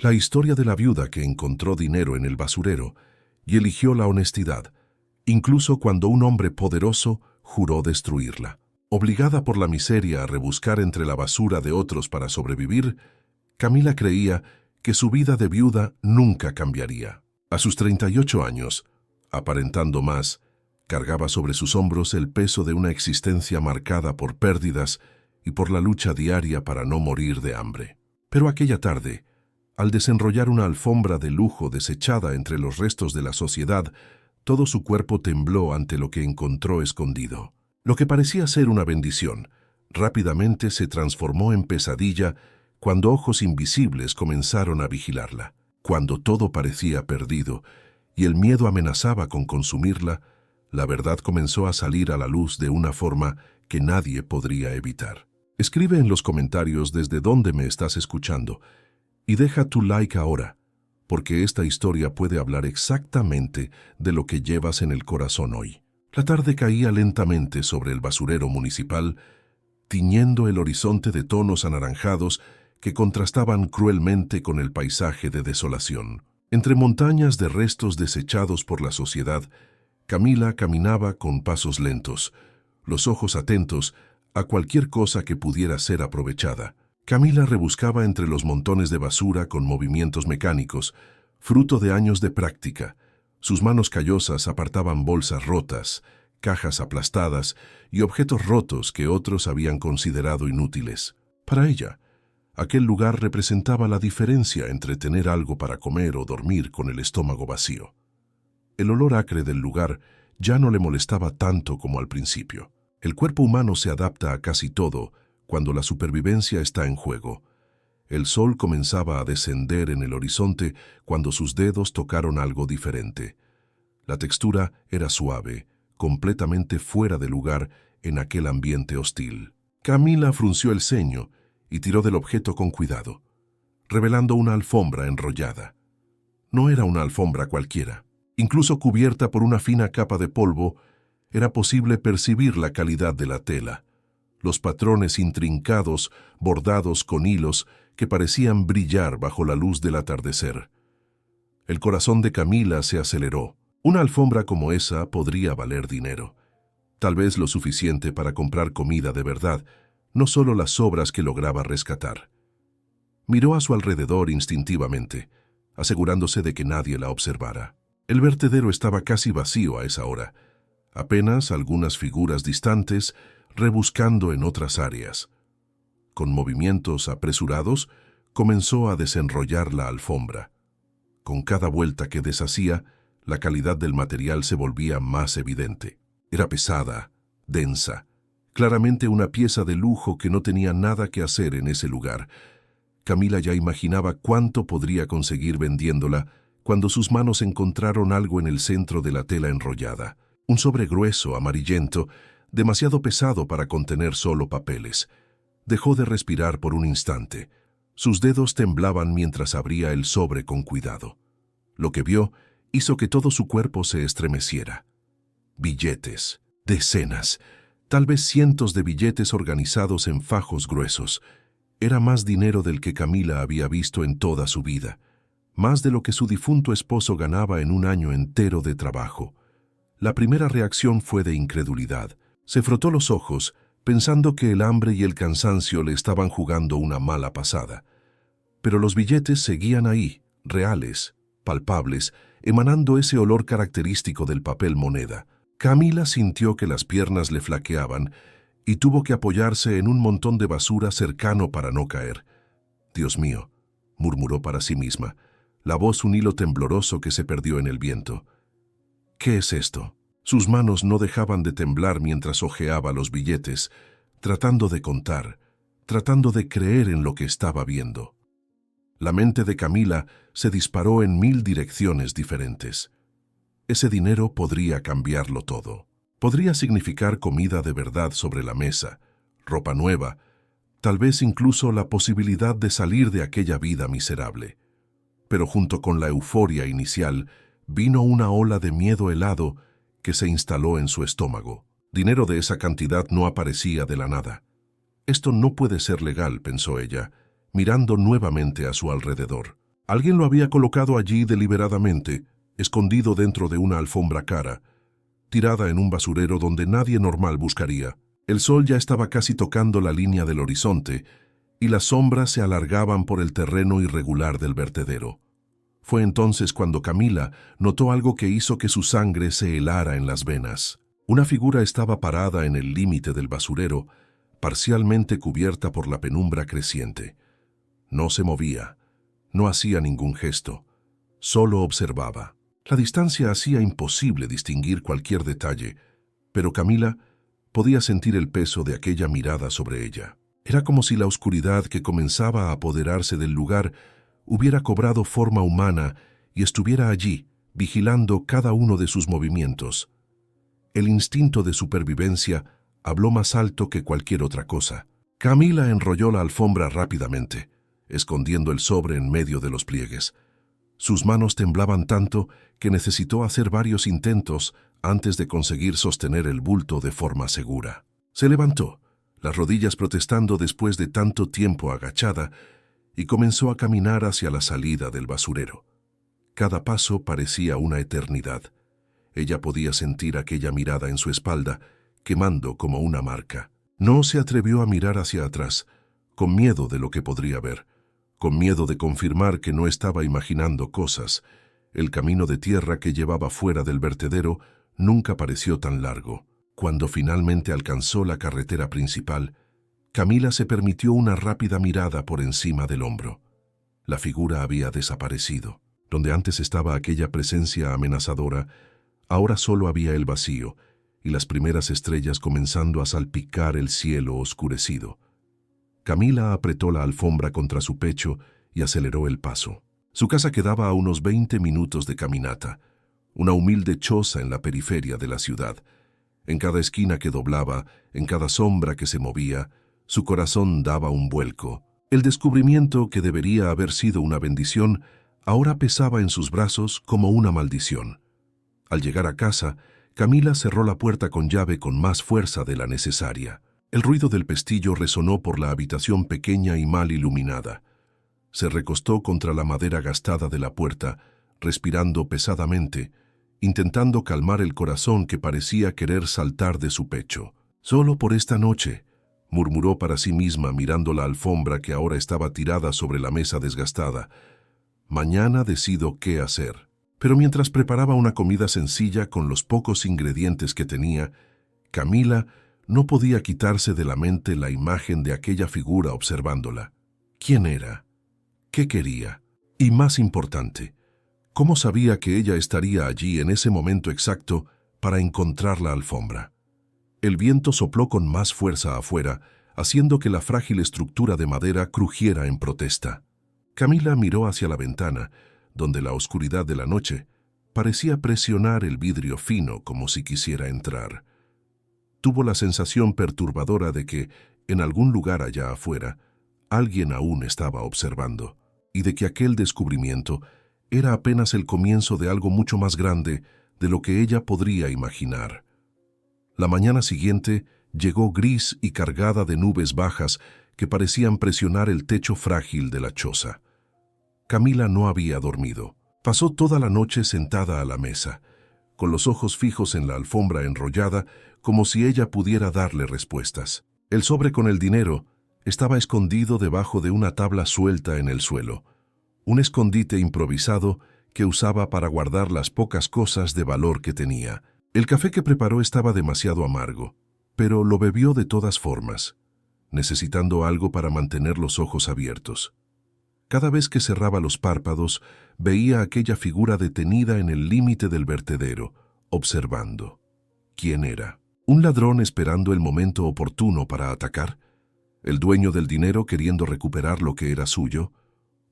La historia de la viuda que encontró dinero en el basurero y eligió la honestidad, incluso cuando un hombre poderoso juró destruirla. Obligada por la miseria a rebuscar entre la basura de otros para sobrevivir, Camila creía que su vida de viuda nunca cambiaría. A sus 38 años, aparentando más, cargaba sobre sus hombros el peso de una existencia marcada por pérdidas y por la lucha diaria para no morir de hambre. Pero aquella tarde, al desenrollar una alfombra de lujo desechada entre los restos de la sociedad, todo su cuerpo tembló ante lo que encontró escondido. Lo que parecía ser una bendición, rápidamente se transformó en pesadilla cuando ojos invisibles comenzaron a vigilarla. Cuando todo parecía perdido y el miedo amenazaba con consumirla, la verdad comenzó a salir a la luz de una forma que nadie podría evitar. Escribe en los comentarios desde dónde me estás escuchando y deja tu like ahora, porque esta historia puede hablar exactamente de lo que llevas en el corazón hoy. La tarde caía lentamente sobre el basurero municipal, tiñendo el horizonte de tonos anaranjados que contrastaban cruelmente con el paisaje de desolación. Entre montañas de restos desechados por la sociedad, Camila caminaba con pasos lentos, los ojos atentos a cualquier cosa que pudiera ser aprovechada. Camila rebuscaba entre los montones de basura con movimientos mecánicos, fruto de años de práctica. Sus manos callosas apartaban bolsas rotas, cajas aplastadas y objetos rotos que otros habían considerado inútiles. Para ella, aquel lugar representaba la diferencia entre tener algo para comer o dormir con el estómago vacío. El olor acre del lugar ya no le molestaba tanto como al principio. El cuerpo humano se adapta a casi todo cuando la supervivencia está en juego. El sol comenzaba a descender en el horizonte cuando sus dedos tocaron algo diferente. La textura era suave, completamente fuera de lugar en aquel ambiente hostil. Camila frunció el ceño y tiró del objeto con cuidado, revelando una alfombra enrollada. No era una alfombra cualquiera. Incluso cubierta por una fina capa de polvo, era posible percibir la calidad de la tela, los patrones intrincados bordados con hilos que parecían brillar bajo la luz del atardecer. El corazón de Camila se aceleró. Una alfombra como esa podría valer dinero, tal vez lo suficiente para comprar comida de verdad, no solo las sobras que lograba rescatar. Miró a su alrededor instintivamente, asegurándose de que nadie la observara. El vertedero estaba casi vacío a esa hora, apenas algunas figuras distantes rebuscando en otras áreas. Con movimientos apresurados, comenzó a desenrollar la alfombra. Con cada vuelta que deshacía, la calidad del material se volvía más evidente. Era pesada, densa, claramente una pieza de lujo que no tenía nada que hacer en ese lugar. Camila ya imaginaba cuánto podría conseguir vendiéndola cuando sus manos encontraron algo en el centro de la tela enrollada. Un sobre grueso, amarillento, demasiado pesado para contener solo papeles. Dejó de respirar por un instante. Sus dedos temblaban mientras abría el sobre con cuidado. Lo que vio hizo que todo su cuerpo se estremeciera. Billetes, decenas, tal vez cientos de billetes organizados en fajos gruesos. Era más dinero del que Camila había visto en toda su vida, más de lo que su difunto esposo ganaba en un año entero de trabajo. La primera reacción fue de incredulidad. Se frotó los ojos, pensando que el hambre y el cansancio le estaban jugando una mala pasada. Pero los billetes seguían ahí, reales, palpables, emanando ese olor característico del papel moneda. Camila sintió que las piernas le flaqueaban y tuvo que apoyarse en un montón de basura cercano para no caer. «Dios mío», murmuró para sí misma, la voz un hilo tembloroso que se perdió en el viento. «¿Qué es esto?». Sus manos no dejaban de temblar mientras hojeaba los billetes, tratando de contar, tratando de creer en lo que estaba viendo. La mente de Camila se disparó en 1000 direcciones diferentes. Ese dinero podría cambiarlo todo. Podría significar comida de verdad sobre la mesa, ropa nueva, tal vez incluso la posibilidad de salir de aquella vida miserable. Pero junto con la euforia inicial, vino una ola de miedo helado que se instaló en su estómago. Dinero de esa cantidad no aparecía de la nada. Esto no puede ser legal, pensó ella, mirando nuevamente a su alrededor. Alguien lo había colocado allí deliberadamente, escondido dentro de una alfombra cara, tirada en un basurero donde nadie normal buscaría. El sol ya estaba casi tocando la línea del horizonte y las sombras se alargaban por el terreno irregular del vertedero. Fue entonces cuando Camila notó algo que hizo que su sangre se helara en las venas. Una figura estaba parada en el límite del basurero, parcialmente cubierta por la penumbra creciente. No se movía, no hacía ningún gesto, solo observaba. La distancia hacía imposible distinguir cualquier detalle, pero Camila podía sentir el peso de aquella mirada sobre ella. Era como si la oscuridad que comenzaba a apoderarse del lugar hubiera cobrado forma humana y estuviera allí, vigilando cada uno de sus movimientos. El instinto de supervivencia habló más alto que cualquier otra cosa. Camila enrolló la alfombra rápidamente, escondiendo el sobre en medio de los pliegues. Sus manos temblaban tanto que necesitó hacer varios intentos antes de conseguir sostener el bulto de forma segura. Se levantó, las rodillas protestando después de tanto tiempo agachada, y comenzó a caminar hacia la salida del basurero. Cada paso parecía una eternidad. Ella podía sentir aquella mirada en su espalda, quemando como una marca. No se atrevió a mirar hacia atrás, con miedo de lo que podría ver, con miedo de confirmar que no estaba imaginando cosas. El camino de tierra que llevaba fuera del vertedero nunca pareció tan largo. Cuando finalmente alcanzó la carretera principal, Camila se permitió una rápida mirada por encima del hombro. La figura había desaparecido. Donde antes estaba aquella presencia amenazadora, ahora solo había el vacío y las primeras estrellas comenzando a salpicar el cielo oscurecido. Camila apretó la alfombra contra su pecho y aceleró el paso. Su casa quedaba a unos 20 minutos de caminata, una humilde choza en la periferia de la ciudad. En cada esquina que doblaba, en cada sombra que se movía, su corazón daba un vuelco. El descubrimiento que debería haber sido una bendición ahora pesaba en sus brazos como una maldición. Al llegar a casa, Camila cerró la puerta con llave con más fuerza de la necesaria. El ruido del pestillo resonó por la habitación pequeña y mal iluminada. Se recostó contra la madera gastada de la puerta, respirando pesadamente, intentando calmar el corazón que parecía querer saltar de su pecho. «Solo por esta noche», murmuró para sí misma mirando la alfombra que ahora estaba tirada sobre la mesa desgastada. «Mañana decido qué hacer». Pero mientras preparaba una comida sencilla con los pocos ingredientes que tenía, Camila no podía quitarse de la mente la imagen de aquella figura observándola. ¿Quién era? ¿Qué quería? Y más importante, ¿cómo sabía que ella estaría allí en ese momento exacto para encontrar la alfombra? El viento sopló con más fuerza afuera, haciendo que la frágil estructura de madera crujiera en protesta. Camila miró hacia la ventana, donde la oscuridad de la noche parecía presionar el vidrio fino como si quisiera entrar. Tuvo la sensación perturbadora de que, en algún lugar allá afuera, alguien aún estaba observando, y de que aquel descubrimiento era apenas el comienzo de algo mucho más grande de lo que ella podría imaginar. La mañana siguiente llegó gris y cargada de nubes bajas que parecían presionar el techo frágil de la choza. Camila no había dormido. Pasó toda la noche sentada a la mesa, con los ojos fijos en la alfombra enrollada, como si ella pudiera darle respuestas. El sobre con el dinero estaba escondido debajo de una tabla suelta en el suelo, un escondite improvisado que usaba para guardar las pocas cosas de valor que tenía. El café que preparó estaba demasiado amargo, pero lo bebió de todas formas, necesitando algo para mantener los ojos abiertos. Cada vez que cerraba los párpados, veía aquella figura detenida en el límite del vertedero, observando. ¿Quién era? ¿Un ladrón esperando el momento oportuno para atacar? ¿El dueño del dinero queriendo recuperar lo que era suyo?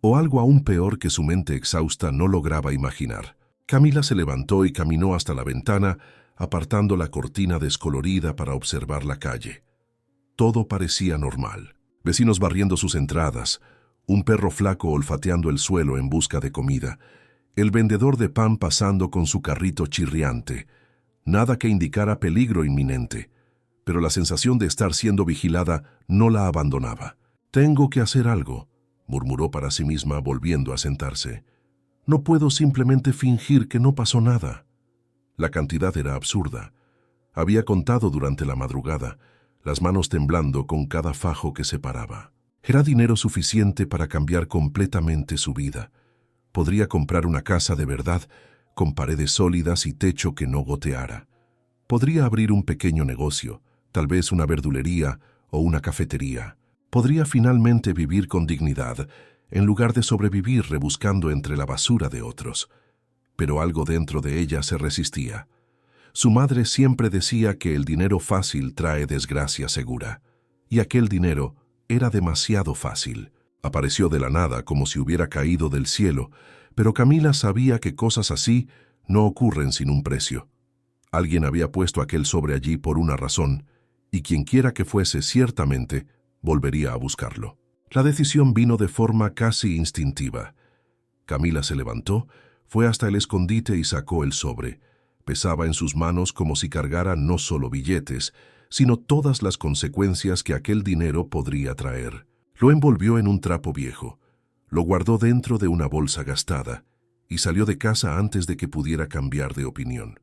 ¿O algo aún peor que su mente exhausta no lograba imaginar? Camila se levantó y caminó hasta la ventana, apartando la cortina descolorida para observar la calle. Todo parecía normal. Vecinos barriendo sus entradas, un perro flaco olfateando el suelo en busca de comida, el vendedor de pan pasando con su carrito chirriante. Nada que indicara peligro inminente, pero la sensación de estar siendo vigilada no la abandonaba. «Tengo que hacer algo», murmuró para sí misma volviendo a sentarse. No puedo simplemente fingir que no pasó nada. La cantidad era absurda. Había contado durante la madrugada, las manos temblando con cada fajo que separaba. Era dinero suficiente para cambiar completamente su vida. Podría comprar una casa de verdad, con paredes sólidas y techo que no goteara. Podría abrir un pequeño negocio, tal vez una verdulería o una cafetería. Podría finalmente vivir con dignidad, en lugar de sobrevivir rebuscando entre la basura de otros. Pero algo dentro de ella se resistía. Su madre siempre decía que el dinero fácil trae desgracia segura. Y aquel dinero era demasiado fácil. Apareció de la nada como si hubiera caído del cielo, pero Camila sabía que cosas así no ocurren sin un precio. Alguien había puesto aquel sobre allí por una razón, y quienquiera que fuese ciertamente volvería a buscarlo. La decisión vino de forma casi instintiva. Camila se levantó, fue hasta el escondite y sacó el sobre. Pesaba en sus manos como si cargara no solo billetes, sino todas las consecuencias que aquel dinero podría traer. Lo envolvió en un trapo viejo, lo guardó dentro de una bolsa gastada y salió de casa antes de que pudiera cambiar de opinión.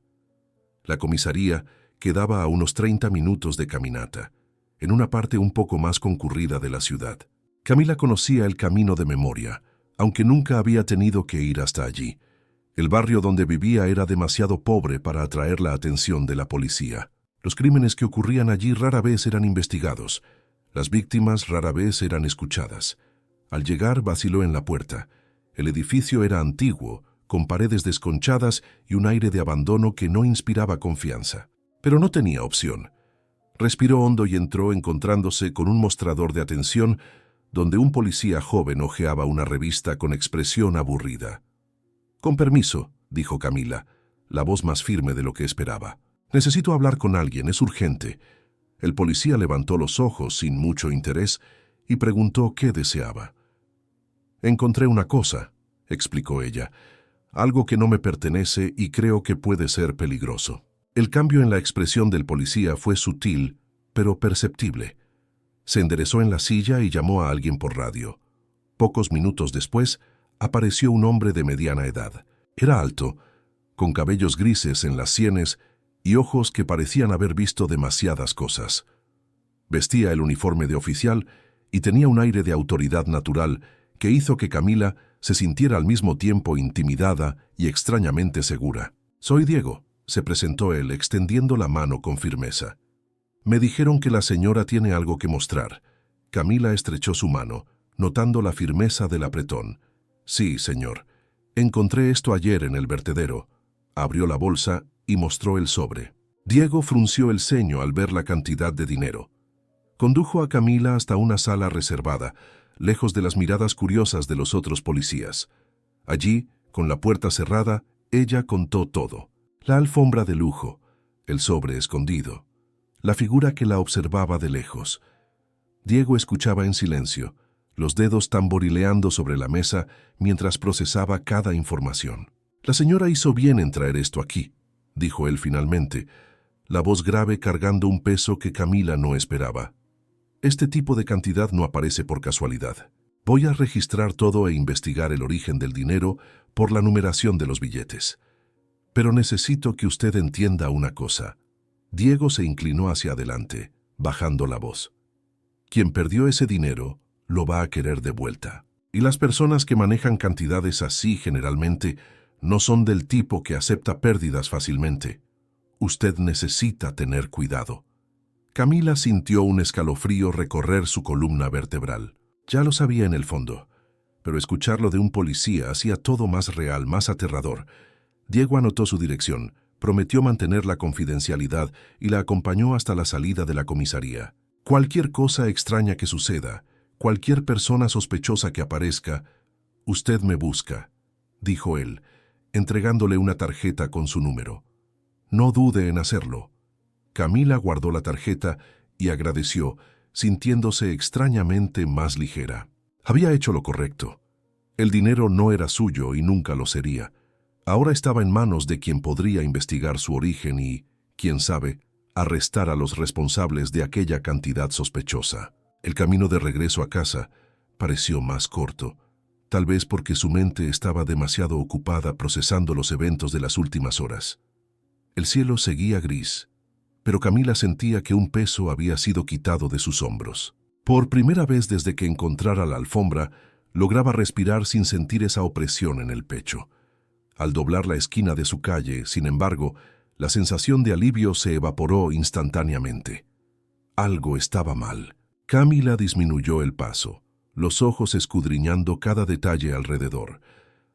La comisaría quedaba a unos 30 minutos de caminata, en una parte un poco más concurrida de la ciudad. Camila conocía el camino de memoria, aunque nunca había tenido que ir hasta allí. El barrio donde vivía era demasiado pobre para atraer la atención de la policía. Los crímenes que ocurrían allí rara vez eran investigados. Las víctimas rara vez eran escuchadas. Al llegar vaciló en la puerta. El edificio era antiguo, con paredes desconchadas y un aire de abandono que no inspiraba confianza. Pero no tenía opción. Respiró hondo y entró encontrándose con un mostrador de atención donde un policía joven hojeaba una revista con expresión aburrida. «Con permiso», dijo Camila, la voz más firme de lo que esperaba. «Necesito hablar con alguien, es urgente». El policía levantó los ojos sin mucho interés y preguntó qué deseaba. «Encontré una cosa», explicó ella, «algo que no me pertenece y creo que puede ser peligroso». El cambio en la expresión del policía fue sutil, pero perceptible. Se enderezó en la silla y llamó a alguien por radio. Pocos minutos después, apareció un hombre de mediana edad. Era alto, con cabellos grises en las sienes y ojos que parecían haber visto demasiadas cosas. Vestía el uniforme de oficial y tenía un aire de autoridad natural que hizo que Camila se sintiera al mismo tiempo intimidada y extrañamente segura. «Soy Diego», se presentó él, extendiendo la mano con firmeza. «Me dijeron que la señora tiene algo que mostrar». Camila estrechó su mano, notando la firmeza del apretón. «Sí, señor. Encontré esto ayer en el vertedero». Abrió la bolsa y mostró el sobre. Diego frunció el ceño al ver la cantidad de dinero. Condujo a Camila hasta una sala reservada, lejos de las miradas curiosas de los otros policías. Allí, con la puerta cerrada, ella contó todo. La alfombra de lujo, el sobre escondido, la figura que la observaba de lejos. Diego escuchaba en silencio, los dedos tamborileando sobre la mesa mientras procesaba cada información. «La señora hizo bien en traer esto aquí», dijo él finalmente, la voz grave cargando un peso que Camila no esperaba. «Este tipo de cantidad no aparece por casualidad. Voy a registrar todo e investigar el origen del dinero por la numeración de los billetes. Pero necesito que usted entienda una cosa». Diego se inclinó hacia adelante, bajando la voz. «Quien perdió ese dinero lo va a querer de vuelta. Y las personas que manejan cantidades así generalmente no son del tipo que acepta pérdidas fácilmente. Usted necesita tener cuidado». Camila sintió un escalofrío recorrer su columna vertebral. Ya lo sabía en el fondo, pero escucharlo de un policía hacía todo más real, más aterrador. Diego anotó su dirección, prometió mantener la confidencialidad y la acompañó hasta la salida de la comisaría. «Cualquier cosa extraña que suceda, cualquier persona sospechosa que aparezca, usted me busca», dijo él, entregándole una tarjeta con su número. «No dude en hacerlo». Camila guardó la tarjeta y agradeció, sintiéndose extrañamente más ligera. Había hecho lo correcto. El dinero no era suyo y nunca lo sería. Ahora estaba en manos de quien podría investigar su origen y, quién sabe, arrestar a los responsables de aquella cantidad sospechosa. El camino de regreso a casa, pareció más corto, tal vez porque su mente estaba demasiado ocupada procesando los eventos de las últimas horas. El cielo seguía gris, pero Camila sentía que un peso había sido quitado de sus hombros. Por primera vez desde que encontrara la alfombra, lograba respirar sin sentir esa opresión en el pecho. Al doblar la esquina de su calle, sin embargo, la sensación de alivio se evaporó instantáneamente. Algo estaba mal. Camila disminuyó el paso, los ojos escudriñando cada detalle alrededor.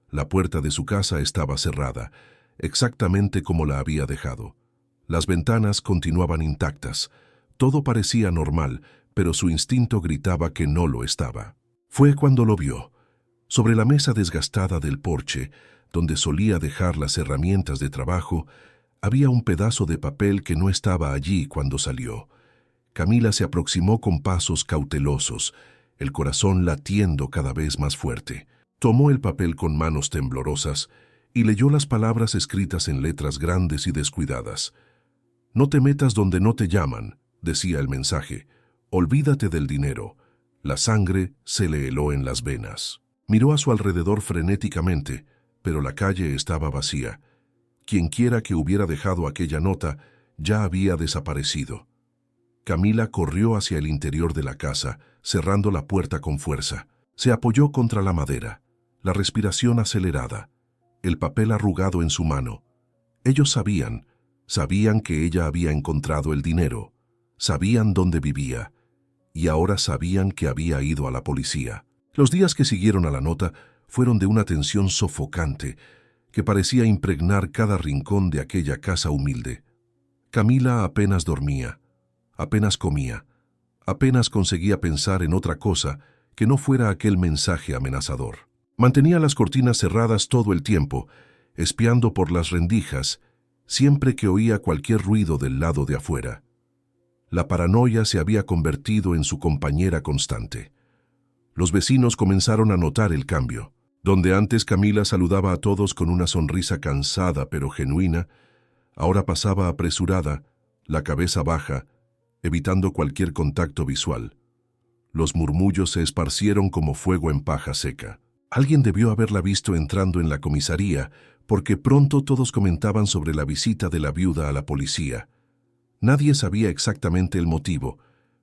La puerta de su casa estaba cerrada, exactamente como la había dejado. Las ventanas continuaban intactas. Todo parecía normal, pero su instinto gritaba que no lo estaba. Fue cuando lo vio. Sobre la mesa desgastada del porche, donde solía dejar las herramientas de trabajo, había un pedazo de papel que no estaba allí cuando salió. Camila se aproximó con pasos cautelosos, el corazón latiendo cada vez más fuerte. Tomó el papel con manos temblorosas y leyó las palabras escritas en letras grandes y descuidadas. «No te metas donde no te llaman», decía el mensaje. «Olvídate del dinero». La sangre se le heló en las venas. Miró a su alrededor frenéticamente, pero la calle estaba vacía. Quienquiera que hubiera dejado aquella nota ya había desaparecido. Camila corrió hacia el interior de la casa, cerrando la puerta con fuerza. Se apoyó contra la madera, la respiración acelerada, el papel arrugado en su mano. Ellos sabían que ella había encontrado el dinero, sabían dónde vivía, y ahora sabían que había ido a la policía. Los días que siguieron a la nota fueron de una tensión sofocante que parecía impregnar cada rincón de aquella casa humilde. Camila apenas dormía, apenas comía, apenas conseguía pensar en otra cosa que no fuera aquel mensaje amenazador. Mantenía las cortinas cerradas todo el tiempo, espiando por las rendijas, siempre que oía cualquier ruido del lado de afuera. La paranoia se había convertido en su compañera constante. Los vecinos comenzaron a notar el cambio. Donde antes Camila saludaba a todos con una sonrisa cansada pero genuina, ahora pasaba apresurada, la cabeza baja, evitando cualquier contacto visual. Los murmullos se esparcieron como fuego en paja seca. Alguien debió haberla visto entrando en la comisaría, porque pronto todos comentaban sobre la visita de la viuda a la policía. Nadie sabía exactamente el motivo,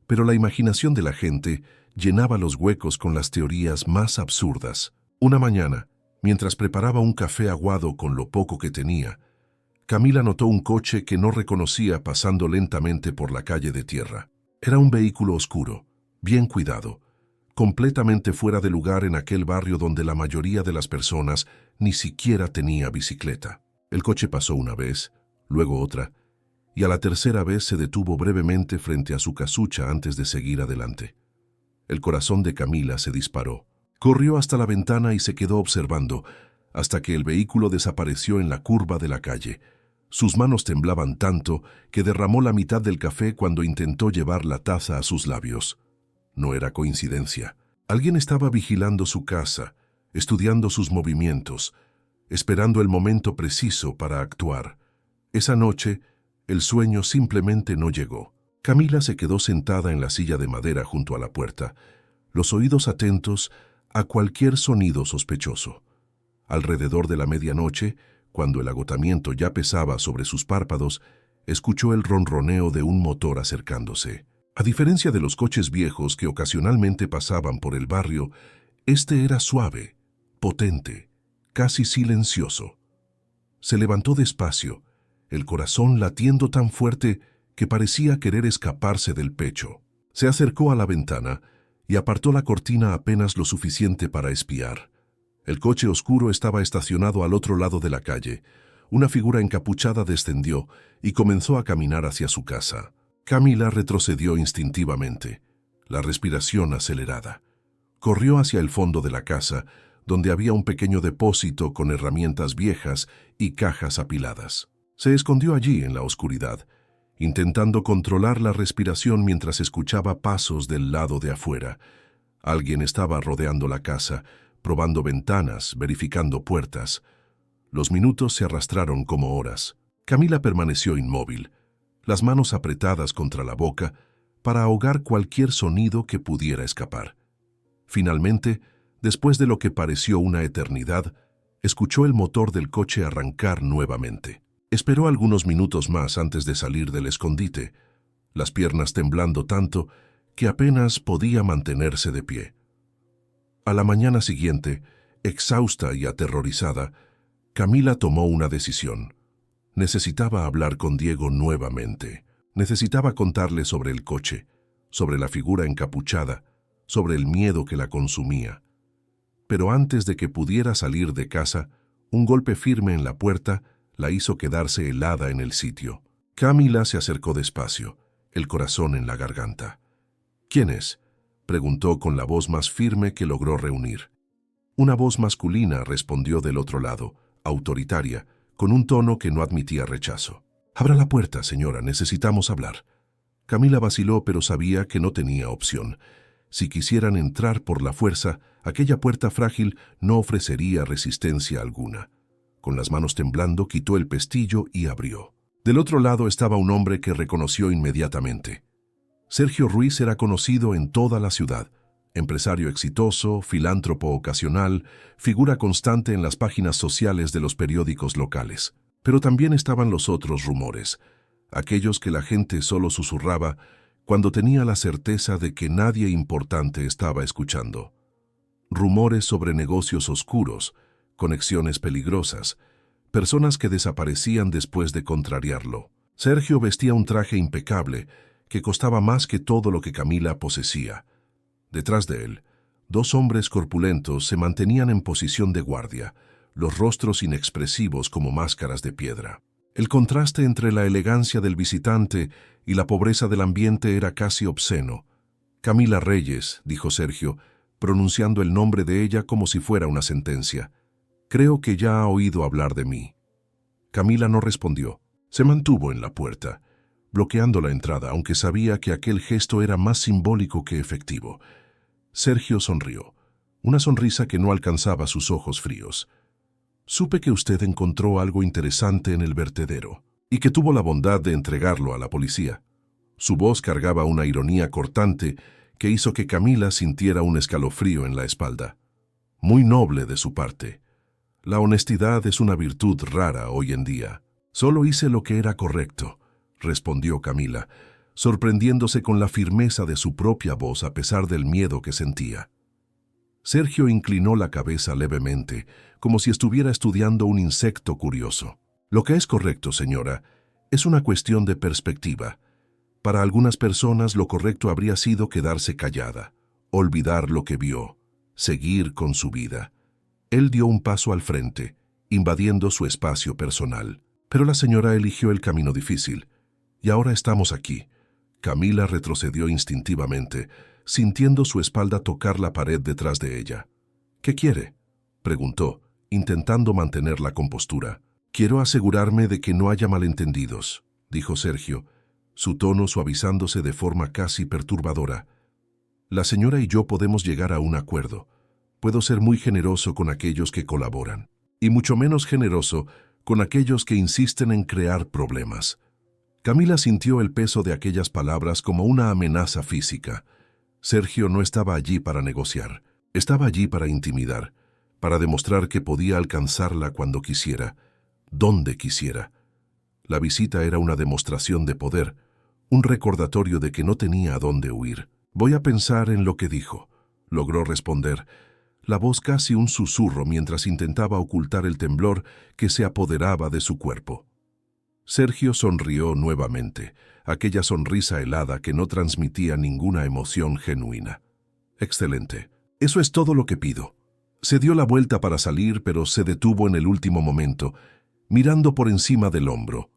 pero la imaginación de la gente llenaba los huecos con las teorías más absurdas. Una mañana, mientras preparaba un café aguado con lo poco que tenía, Camila notó un coche que no reconocía pasando lentamente por la calle de tierra. Era un vehículo oscuro, bien cuidado, completamente fuera de lugar en aquel barrio donde la mayoría de las personas ni siquiera tenía bicicleta. El coche pasó una vez, luego otra, y a la tercera vez se detuvo brevemente frente a su casucha antes de seguir adelante. El corazón de Camila se disparó. Corrió hasta la ventana y se quedó observando, hasta que el vehículo desapareció en la curva de la calle. Sus manos temblaban tanto que derramó la mitad del café cuando intentó llevar la taza a sus labios. No era coincidencia. Alguien estaba vigilando su casa, estudiando sus movimientos, esperando el momento preciso para actuar. Esa noche, el sueño simplemente no llegó. Camila se quedó sentada en la silla de madera junto a la puerta, los oídos atentos a cualquier sonido sospechoso. Alrededor de la medianoche, cuando el agotamiento ya pesaba sobre sus párpados, escuchó el ronroneo de un motor acercándose. A diferencia de los coches viejos que ocasionalmente pasaban por el barrio, este era suave, potente, casi silencioso. Se levantó despacio, el corazón latiendo tan fuerte que parecía querer escaparse del pecho. Se acercó a la ventana y apartó la cortina apenas lo suficiente para espiar. El coche oscuro estaba estacionado al otro lado de la calle. Una figura encapuchada descendió y comenzó a caminar hacia su casa. Camila retrocedió instintivamente, la respiración acelerada. Corrió hacia el fondo de la casa, donde había un pequeño depósito con herramientas viejas y cajas apiladas. Se escondió allí en la oscuridad, intentando controlar la respiración mientras escuchaba pasos del lado de afuera. Alguien estaba rodeando la casa, probando ventanas, verificando puertas. Los minutos se arrastraron como horas. Camila permaneció inmóvil, las manos apretadas contra la boca para ahogar cualquier sonido que pudiera escapar. Finalmente, después de lo que pareció una eternidad, escuchó el motor del coche arrancar nuevamente. Esperó algunos minutos más antes de salir del escondite, las piernas temblando tanto que apenas podía mantenerse de pie. A la mañana siguiente, exhausta y aterrorizada, Camila tomó una decisión. Necesitaba hablar con Diego nuevamente. Necesitaba contarle sobre el coche, sobre la figura encapuchada, sobre el miedo que la consumía. Pero antes de que pudiera salir de casa, un golpe firme en la puerta la hizo quedarse helada en el sitio. Camila se acercó despacio, el corazón en la garganta. «¿Quién es?», preguntó con la voz más firme que logró reunir. Una voz masculina respondió del otro lado, autoritaria, con un tono que no admitía rechazo. «Abra la puerta, señora, necesitamos hablar». Camila vaciló, pero sabía que no tenía opción. Si quisieran entrar por la fuerza, aquella puerta frágil no ofrecería resistencia alguna. Con las manos temblando, quitó el pestillo y abrió. Del otro lado estaba un hombre que reconoció inmediatamente. Sergio Ruiz era conocido en toda la ciudad. Empresario exitoso, filántropo ocasional, figura constante en las páginas sociales de los periódicos locales. Pero también estaban los otros rumores, aquellos que la gente solo susurraba cuando tenía la certeza de que nadie importante estaba escuchando. Rumores sobre negocios oscuros, conexiones peligrosas, personas que desaparecían después de contrariarlo. Sergio vestía un traje impecable que costaba más que todo lo que Camila poseía. Detrás de él, dos hombres corpulentos se mantenían en posición de guardia, los rostros inexpresivos como máscaras de piedra. El contraste entre la elegancia del visitante y la pobreza del ambiente era casi obsceno. «Camila Reyes», dijo Sergio, pronunciando el nombre de ella como si fuera una sentencia. «Creo que ya ha oído hablar de mí». Camila no respondió. Se mantuvo en la puerta, bloqueando la entrada, aunque sabía que aquel gesto era más simbólico que efectivo. Sergio sonrió, una sonrisa que no alcanzaba sus ojos fríos. «Supe que usted encontró algo interesante en el vertedero y que tuvo la bondad de entregarlo a la policía». Su voz cargaba una ironía cortante que hizo que Camila sintiera un escalofrío en la espalda. Muy noble de su parte. La honestidad es una virtud rara hoy en día. «Solo hice lo que era correcto», respondió Camila, sorprendiéndose con la firmeza de su propia voz a pesar del miedo que sentía. Sergio inclinó la cabeza levemente, como si estuviera estudiando un insecto curioso. «Lo que es correcto, señora, es una cuestión de perspectiva. Para algunas personas lo correcto habría sido quedarse callada, olvidar lo que vio, seguir con su vida». Él dio un paso al frente, invadiendo su espacio personal. Pero la señora eligió el camino difícil. Y ahora estamos aquí. Camila retrocedió instintivamente, sintiendo su espalda tocar la pared detrás de ella. «¿Qué quiere?», preguntó, intentando mantener la compostura. «Quiero asegurarme de que no haya malentendidos», dijo Sergio, su tono suavizándose de forma casi perturbadora. «La señora y yo podemos llegar a un acuerdo. Puedo ser muy generoso con aquellos que colaboran, y mucho menos generoso con aquellos que insisten en crear problemas». Camila sintió el peso de aquellas palabras como una amenaza física. Sergio no estaba allí para negociar, estaba allí para intimidar, para demostrar que podía alcanzarla cuando quisiera, donde quisiera. La visita era una demostración de poder, un recordatorio de que no tenía a dónde huir. «Voy a pensar en lo que dijo», logró responder, la voz casi un susurro mientras intentaba ocultar el temblor que se apoderaba de su cuerpo. Sergio sonrió nuevamente, aquella sonrisa helada que no transmitía ninguna emoción genuina. «Excelente. Eso es todo lo que pido». Se dio la vuelta para salir, pero se detuvo en el último momento, mirando por encima del hombro.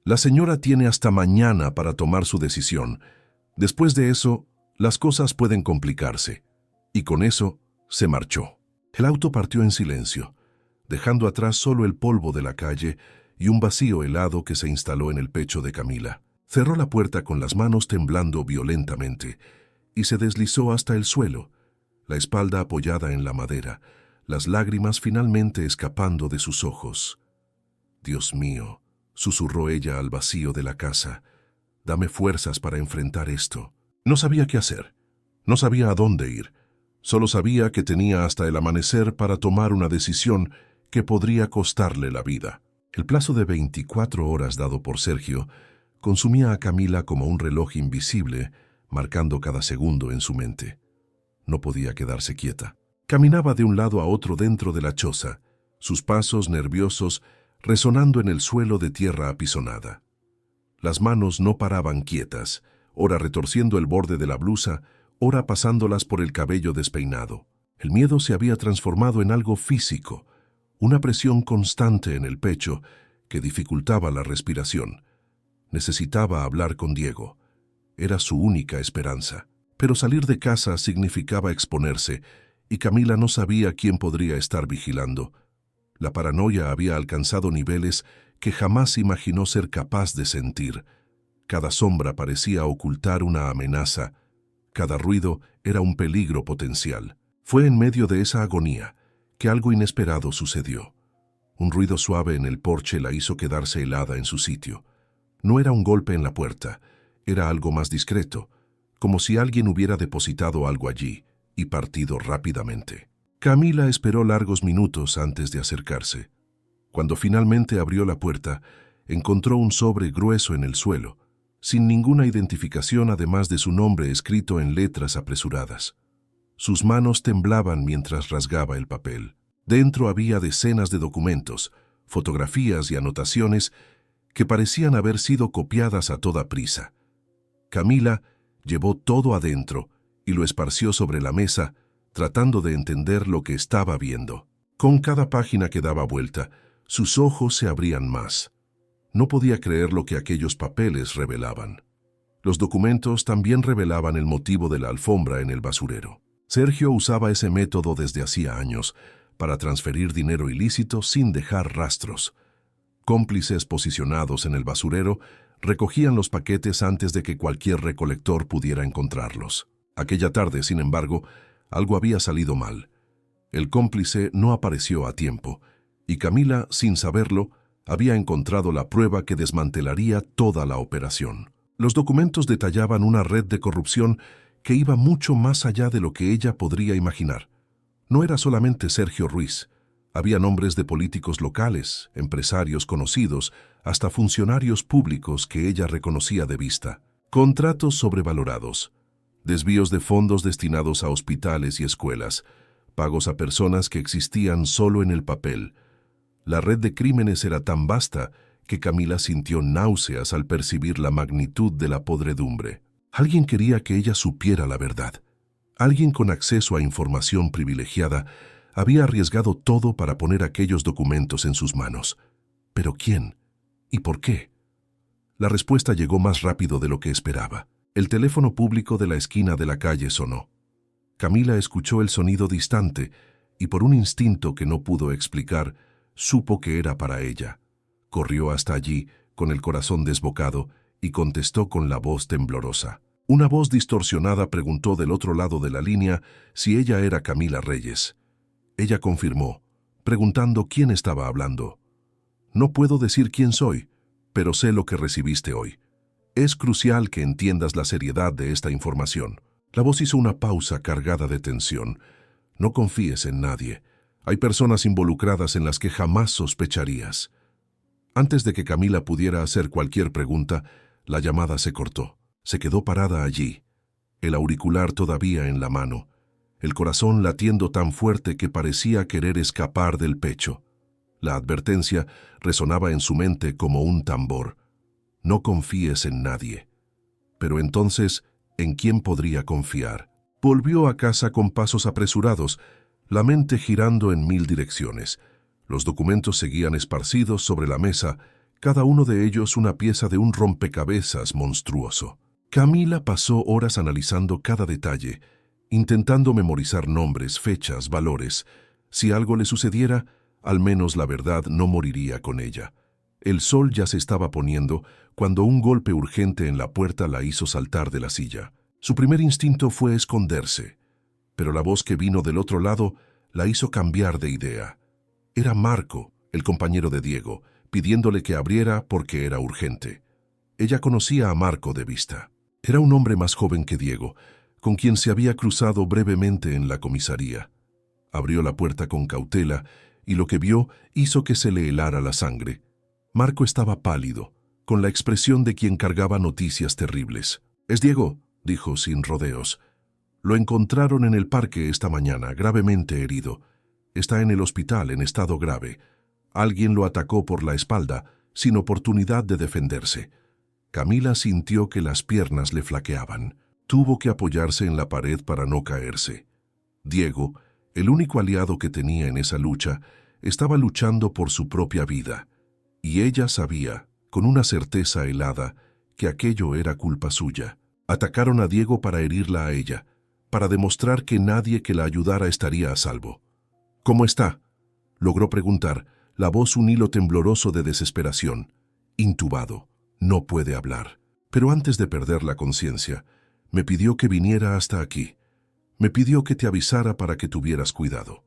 «La señora tiene hasta mañana para tomar su decisión. Después de eso, las cosas pueden complicarse». Y con eso, se marchó. El auto partió en silencio, dejando atrás solo el polvo de la calle y un vacío helado que se instaló en el pecho de Camila. Cerró la puerta con las manos temblando violentamente y se deslizó hasta el suelo, la espalda apoyada en la madera, las lágrimas finalmente escapando de sus ojos. «Dios mío», susurró ella al vacío de la casa, «dame fuerzas para enfrentar esto». No sabía qué hacer, no sabía a dónde ir. Solo sabía que tenía hasta el amanecer para tomar una decisión que podría costarle la vida. El plazo de 24 horas dado por Sergio consumía a Camila como un reloj invisible, marcando cada segundo en su mente. No podía quedarse quieta. Caminaba de un lado a otro dentro de la choza, sus pasos nerviosos resonando en el suelo de tierra apisonada. Las manos no paraban quietas, ora retorciendo el borde de la blusa, ora pasándolas por el cabello despeinado. El miedo se había transformado en algo físico, una presión constante en el pecho que dificultaba la respiración. Necesitaba hablar con Diego. Era su única esperanza. Pero salir de casa significaba exponerse, y Camila no sabía quién podría estar vigilando. La paranoia había alcanzado niveles que jamás imaginó ser capaz de sentir. Cada sombra parecía ocultar una amenaza. Cada ruido era un peligro potencial. Fue en medio de esa agonía que algo inesperado sucedió. Un ruido suave en el porche la hizo quedarse helada en su sitio. No era un golpe en la puerta, era algo más discreto, como si alguien hubiera depositado algo allí y partido rápidamente. Camila esperó largos minutos antes de acercarse. Cuando finalmente abrió la puerta, encontró un sobre grueso en el suelo, sin ninguna identificación además de su nombre escrito en letras apresuradas. Sus manos temblaban mientras rasgaba el papel. Dentro había decenas de documentos, fotografías y anotaciones que parecían haber sido copiadas a toda prisa. Camila llevó todo adentro y lo esparció sobre la mesa, tratando de entender lo que estaba viendo. Con cada página que daba vuelta, sus ojos se abrían más. No podía creer lo que aquellos papeles revelaban. Los documentos también revelaban el motivo de la alfombra en el basurero. Sergio usaba ese método desde hacía años para transferir dinero ilícito sin dejar rastros. Cómplices posicionados en el basurero recogían los paquetes antes de que cualquier recolector pudiera encontrarlos. Aquella tarde, sin embargo, algo había salido mal. El cómplice no apareció a tiempo, y Camila, sin saberlo, había encontrado la prueba que desmantelaría toda la operación. Los documentos detallaban una red de corrupción que iba mucho más allá de lo que ella podría imaginar. No era solamente Sergio Ruiz. Había nombres de políticos locales, empresarios conocidos, hasta funcionarios públicos que ella reconocía de vista. Contratos sobrevalorados, desvíos de fondos destinados a hospitales y escuelas, pagos a personas que existían solo en el papel. La red de crímenes era tan vasta que Camila sintió náuseas al percibir la magnitud de la podredumbre. Alguien quería que ella supiera la verdad. Alguien con acceso a información privilegiada había arriesgado todo para poner aquellos documentos en sus manos. ¿Pero quién? ¿Y por qué? La respuesta llegó más rápido de lo que esperaba. El teléfono público de la esquina de la calle sonó. Camila escuchó el sonido distante y por un instinto que no pudo explicar, supo que era para ella. Corrió hasta allí, con el corazón desbocado, y contestó con la voz temblorosa. Una voz distorsionada preguntó del otro lado de la línea si ella era Camila Reyes. Ella confirmó, preguntando quién estaba hablando. No puedo decir quién soy, pero sé lo que recibiste hoy. Es crucial que entiendas la seriedad de esta información. La voz hizo una pausa cargada de tensión. No confíes en nadie. Hay personas involucradas en las que jamás sospecharías. Antes de que Camila pudiera hacer cualquier pregunta, la llamada se cortó. Se quedó parada allí, el auricular todavía en la mano, el corazón latiendo tan fuerte que parecía querer escapar del pecho. La advertencia resonaba en su mente como un tambor. No confíes en nadie. Pero entonces, ¿en quién podría confiar? Volvió a casa con pasos apresurados, la mente girando en 1000 direcciones. Los documentos seguían esparcidos sobre la mesa, cada uno de ellos una pieza de un rompecabezas monstruoso. Camila pasó horas analizando cada detalle, intentando memorizar nombres, fechas, valores. Si algo le sucediera, al menos la verdad no moriría con ella. El sol ya se estaba poniendo cuando un golpe urgente en la puerta la hizo saltar de la silla. Su primer instinto fue esconderse, pero la voz que vino del otro lado la hizo cambiar de idea. Era Marco, el compañero de Diego, pidiéndole que abriera porque era urgente. Ella conocía a Marco de vista. Era un hombre más joven que Diego, con quien se había cruzado brevemente en la comisaría. Abrió la puerta con cautela y lo que vio hizo que se le helara la sangre. Marco estaba pálido, con la expresión de quien cargaba noticias terribles. «Es Diego», dijo sin rodeos. «Lo encontraron en el parque esta mañana, gravemente herido. Está en el hospital en estado grave. Alguien lo atacó por la espalda, sin oportunidad de defenderse». Camila sintió que las piernas le flaqueaban. Tuvo que apoyarse en la pared para no caerse. Diego, el único aliado que tenía en esa lucha, estaba luchando por su propia vida. Y ella sabía, con una certeza helada, que aquello era culpa suya. Atacaron a Diego para herirla a ella, para demostrar que nadie que la ayudara estaría a salvo. «¿Cómo está?», logró preguntar, la voz un hilo tembloroso de desesperación. «Intubado. No puede hablar. Pero antes de perder la conciencia, me pidió que viniera hasta aquí. Me pidió que te avisara para que tuvieras cuidado».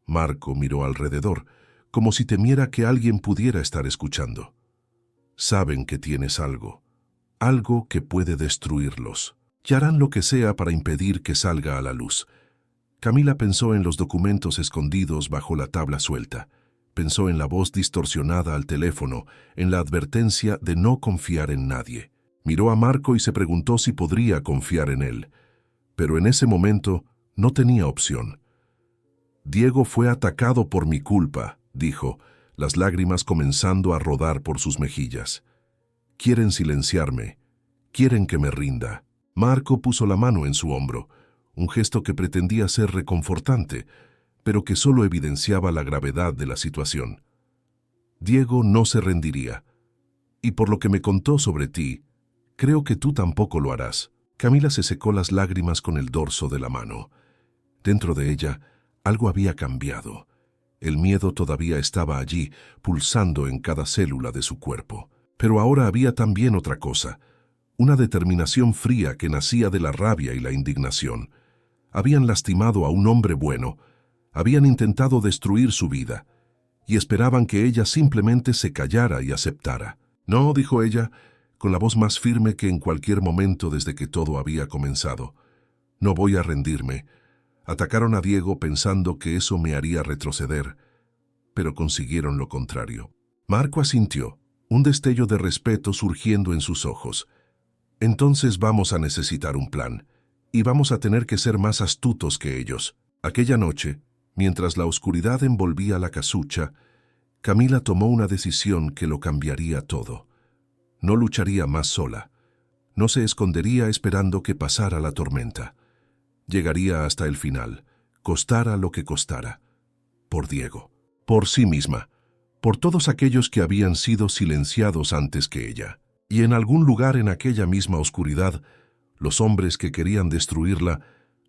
Marco miró alrededor, como si temiera que alguien pudiera estar escuchando. «Saben que tienes algo que puede destruirlos, y harán lo que sea para impedir que salga a la luz». Camila pensó en los documentos escondidos bajo la tabla suelta. Pensó en la voz distorsionada al teléfono, en la advertencia de no confiar en nadie. Miró a Marco y se preguntó si podría confiar en él. Pero en ese momento no tenía opción. «Diego fue atacado por mi culpa», dijo, las lágrimas comenzando a rodar por sus mejillas. «Quieren silenciarme. Quieren que me rinda». Marco puso la mano en su hombro, un gesto que pretendía ser reconfortante, pero que solo evidenciaba la gravedad de la situación. «Diego no se rendiría. Y por lo que me contó sobre ti, creo que tú tampoco lo harás». Camila se secó las lágrimas con el dorso de la mano. Dentro de ella, algo había cambiado. El miedo todavía estaba allí, pulsando en cada célula de su cuerpo. Pero ahora había también otra cosa, una determinación fría que nacía de la rabia y la indignación. Habían lastimado a un hombre bueno, habían intentado destruir su vida, y esperaban que ella simplemente se callara y aceptara. «No», dijo ella, con la voz más firme que en cualquier momento desde que todo había comenzado. «No voy a rendirme. Atacaron a Diego pensando que eso me haría retroceder, pero consiguieron lo contrario». Marco asintió, un destello de respeto surgiendo en sus ojos. «Entonces vamos a necesitar un plan, y vamos a tener que ser más astutos que ellos». Aquella noche, mientras la oscuridad envolvía la casucha, Camila tomó una decisión que lo cambiaría todo. No lucharía más sola. No se escondería esperando que pasara la tormenta. Llegaría hasta el final, costara lo que costara. Por Diego, por sí misma, por todos aquellos que habían sido silenciados antes que ella. Y en algún lugar en aquella misma oscuridad, los hombres que querían destruirla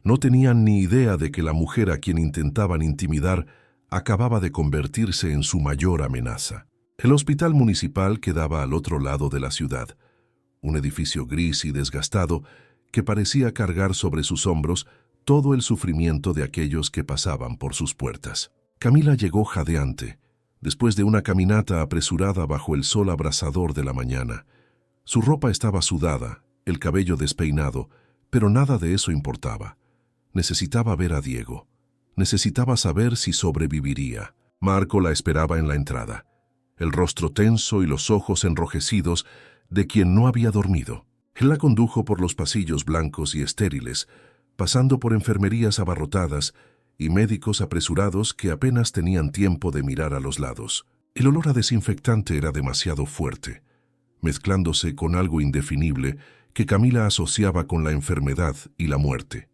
no tenían ni idea de que la mujer a quien intentaban intimidar acababa de convertirse en su mayor amenaza. El hospital municipal quedaba al otro lado de la ciudad, un edificio gris y desgastado que parecía cargar sobre sus hombros todo el sufrimiento de aquellos que pasaban por sus puertas. Camila llegó jadeante, después de una caminata apresurada bajo el sol abrasador de la mañana. Su ropa estaba sudada, el cabello despeinado, pero nada de eso importaba. Necesitaba ver a Diego. Necesitaba saber si sobreviviría. Marco la esperaba en la entrada, el rostro tenso y los ojos enrojecidos de quien no había dormido. Él la condujo por los pasillos blancos y estériles, pasando por enfermerías abarrotadas y médicos apresurados que apenas tenían tiempo de mirar a los lados. El olor a desinfectante era demasiado fuerte, mezclándose con algo indefinible que Camila asociaba con la enfermedad y la muerte.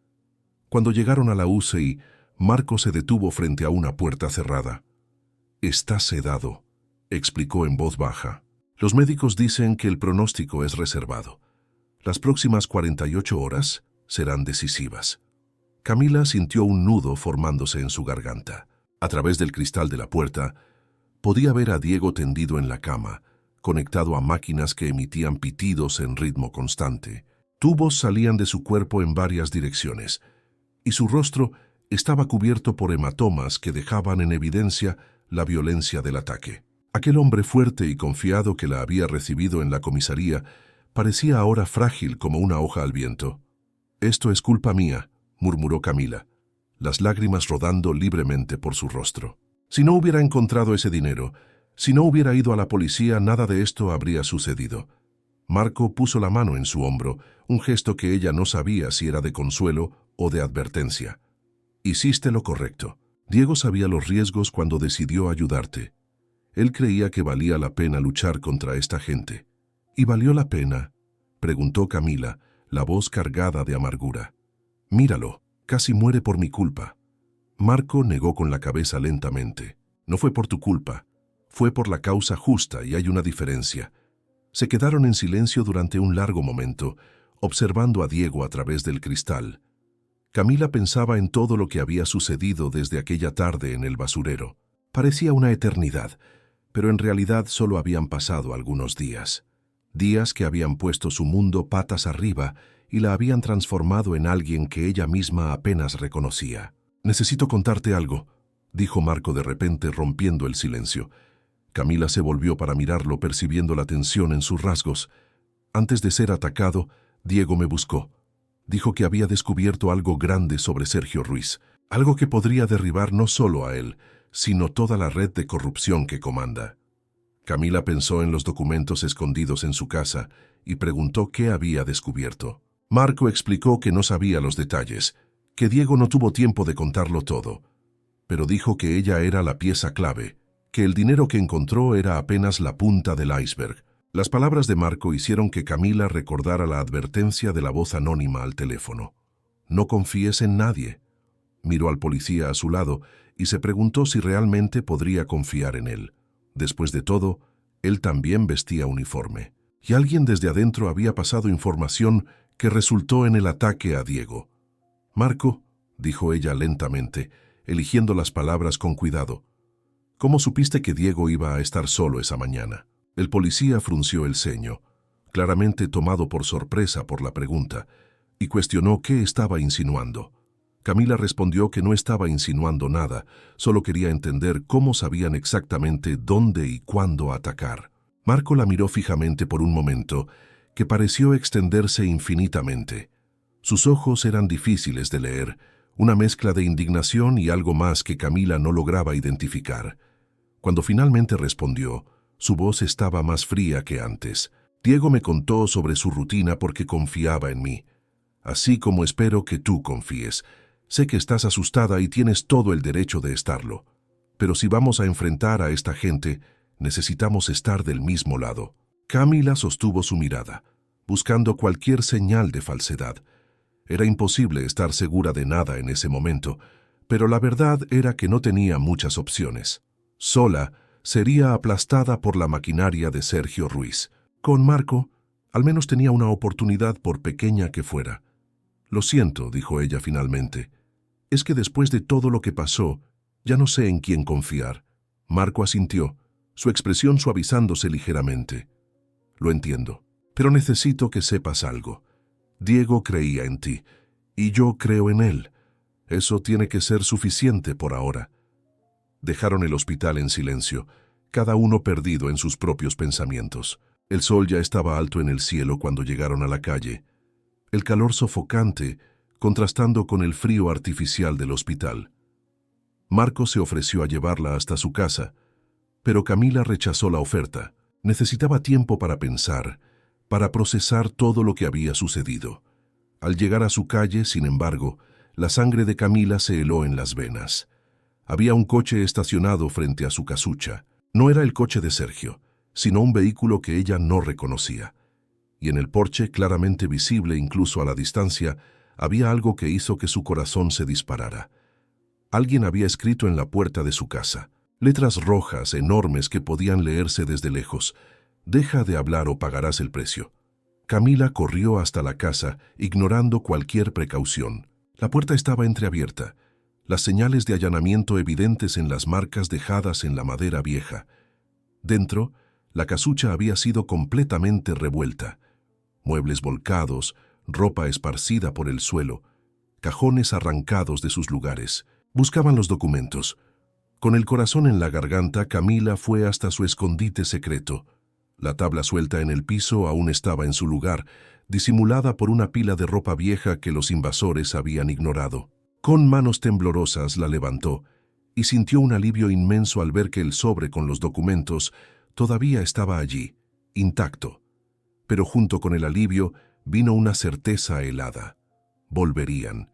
Cuando llegaron a la UCI, Marco se detuvo frente a una puerta cerrada. «Está sedado», explicó en voz baja. «Los médicos dicen que el pronóstico es reservado. Las próximas 48 horas serán decisivas». Camila sintió un nudo formándose en su garganta. A través del cristal de la puerta, podía ver a Diego tendido en la cama, conectado a máquinas que emitían pitidos en ritmo constante. Tubos salían de su cuerpo en varias direcciones, y su rostro estaba cubierto por hematomas que dejaban en evidencia la violencia del ataque. Aquel hombre fuerte y confiado que la había recibido en la comisaría parecía ahora frágil como una hoja al viento. Esto es culpa mía, murmuró Camila, las lágrimas rodando libremente por su rostro. Si no hubiera encontrado ese dinero, si no hubiera ido a la policía, nada de esto habría sucedido. Marco puso la mano en su hombro, un gesto que ella no sabía si era de consuelo o de advertencia. Hiciste lo correcto. Diego sabía los riesgos cuando decidió ayudarte. Él creía que valía la pena luchar contra esta gente. ¿Y valió la pena?, preguntó Camila, la voz cargada de amargura. Míralo, casi muere por mi culpa. Marco negó con la cabeza lentamente. No fue por tu culpa, fue por la causa justa y hay una diferencia. Se quedaron en silencio durante un largo momento, observando a Diego a través del cristal. Camila pensaba en todo lo que había sucedido desde aquella tarde en el basurero. Parecía una eternidad, pero en realidad solo habían pasado algunos días. Días que habían puesto su mundo patas arriba y la habían transformado en alguien que ella misma apenas reconocía. «Necesito contarte algo», dijo Marco de repente, rompiendo el silencio. Camila se volvió para mirarlo, percibiendo la tensión en sus rasgos. «Antes de ser atacado, Diego me buscó. Dijo que había descubierto algo grande sobre Sergio Ruiz, algo que podría derribar no solo a él, sino toda la red de corrupción que comanda». Camila pensó en los documentos escondidos en su casa y preguntó qué había descubierto. Marco explicó que no sabía los detalles, que Diego no tuvo tiempo de contarlo todo, pero dijo que ella era la pieza clave, que el dinero que encontró era apenas la punta del iceberg. Las palabras de Marco hicieron que Camila recordara la advertencia de la voz anónima al teléfono. «No confíes en nadie». Miró al policía a su lado y se preguntó si realmente podría confiar en él. Después de todo, él también vestía uniforme. Y alguien desde adentro había pasado información que resultó en el ataque a Diego. «Marco», dijo ella lentamente, eligiendo las palabras con cuidado, «¿cómo supiste que Diego iba a estar solo esa mañana?» El policía frunció el ceño, claramente tomado por sorpresa por la pregunta, y cuestionó qué estaba insinuando. Camila respondió que no estaba insinuando nada, solo quería entender cómo sabían exactamente dónde y cuándo atacar. Marco la miró fijamente por un momento, que pareció extenderse infinitamente. Sus ojos eran difíciles de leer, una mezcla de indignación y algo más que Camila no lograba identificar. Cuando finalmente respondió, su voz estaba más fría que antes. «Diego me contó sobre su rutina porque confiaba en mí. Así como espero que tú confíes. Sé que estás asustada y tienes todo el derecho de estarlo. Pero si vamos a enfrentar a esta gente, necesitamos estar del mismo lado». Camila sostuvo su mirada, buscando cualquier señal de falsedad. Era imposible estar segura de nada en ese momento, pero la verdad era que no tenía muchas opciones. Sola, sería aplastada por la maquinaria de Sergio Ruiz. Con Marco, al menos tenía una oportunidad por pequeña que fuera. «Lo siento», dijo ella finalmente. «Es que después de todo lo que pasó, ya no sé en quién confiar». Marco asintió, su expresión suavizándose ligeramente. «Lo entiendo, pero necesito que sepas algo. Diego creía en ti, y yo creo en él. Eso tiene que ser suficiente por ahora». Dejaron el hospital en silencio, cada uno perdido en sus propios pensamientos. El sol ya estaba alto en el cielo cuando llegaron a la calle. El calor sofocante, contrastando con el frío artificial del hospital. Marco se ofreció a llevarla hasta su casa, pero Camila rechazó la oferta. Necesitaba tiempo para pensar, para procesar todo lo que había sucedido. Al llegar a su calle, sin embargo, la sangre de Camila se heló en las venas. Había un coche estacionado frente a su casucha. No era el coche de Sergio, sino un vehículo que ella no reconocía. Y en el porche, claramente visible incluso a la distancia, había algo que hizo que su corazón se disparara. Alguien había escrito en la puerta de su casa, letras rojas enormes que podían leerse desde lejos: «Deja de hablar o pagarás el precio». Camila corrió hasta la casa, ignorando cualquier precaución. La puerta estaba entreabierta, las señales de allanamiento evidentes en las marcas dejadas en la madera vieja. Dentro, la casucha había sido completamente revuelta. Muebles volcados, ropa esparcida por el suelo, cajones arrancados de sus lugares. Buscaban los documentos. Con el corazón en la garganta, Camila fue hasta su escondite secreto. La tabla suelta en el piso aún estaba en su lugar, disimulada por una pila de ropa vieja que los invasores habían ignorado. Con manos temblorosas la levantó y sintió un alivio inmenso al ver que el sobre con los documentos todavía estaba allí, intacto. Pero junto con el alivio vino una certeza helada. Volverían.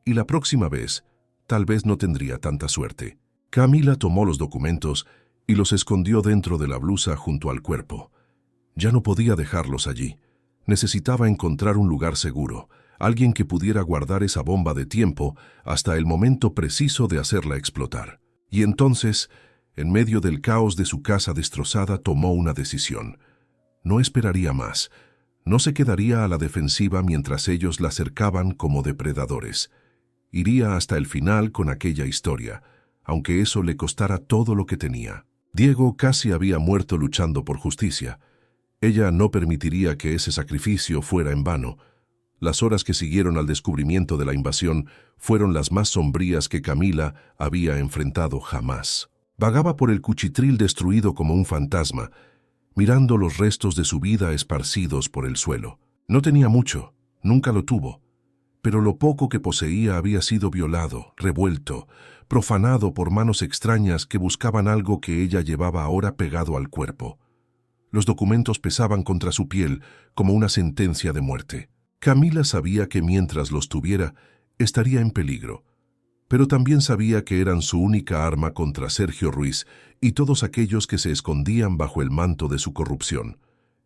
Y la próxima vez, tal vez no tendría tanta suerte. Camila tomó los documentos y los escondió dentro de la blusa junto al cuerpo. Ya no podía dejarlos allí. Necesitaba encontrar un lugar seguro, alguien que pudiera guardar esa bomba de tiempo hasta el momento preciso de hacerla explotar. Y entonces, en medio del caos de su casa destrozada, tomó una decisión. No esperaría más. No se quedaría a la defensiva mientras ellos la cercaban como depredadores. Iría hasta el final con aquella historia, aunque eso le costara todo lo que tenía. Diego casi había muerto luchando por justicia. Ella no permitiría que ese sacrificio fuera en vano. Las horas que siguieron al descubrimiento de la invasión fueron las más sombrías que Camila había enfrentado jamás. Vagaba por el cuchitril destruido como un fantasma, mirando los restos de su vida esparcidos por el suelo. No tenía mucho, nunca lo tuvo, pero lo poco que poseía había sido violado, revuelto, profanado por manos extrañas que buscaban algo que ella llevaba ahora pegado al cuerpo. Los documentos pesaban contra su piel como una sentencia de muerte. Camila sabía que mientras los tuviera, estaría en peligro, pero también sabía que eran su única arma contra Sergio Ruiz y todos aquellos que se escondían bajo el manto de su corrupción.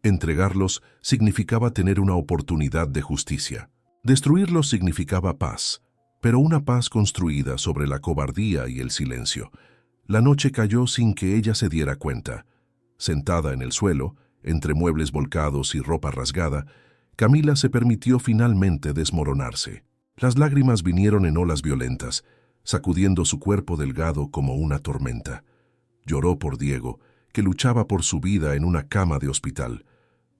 Entregarlos significaba tener una oportunidad de justicia. Destruirlos significaba paz, pero una paz construida sobre la cobardía y el silencio. La noche cayó sin que ella se diera cuenta. Sentada en el suelo, entre muebles volcados y ropa rasgada, Camila se permitió finalmente desmoronarse. Las lágrimas vinieron en olas violentas, sacudiendo su cuerpo delgado como una tormenta. Lloró por Diego, que luchaba por su vida en una cama de hospital.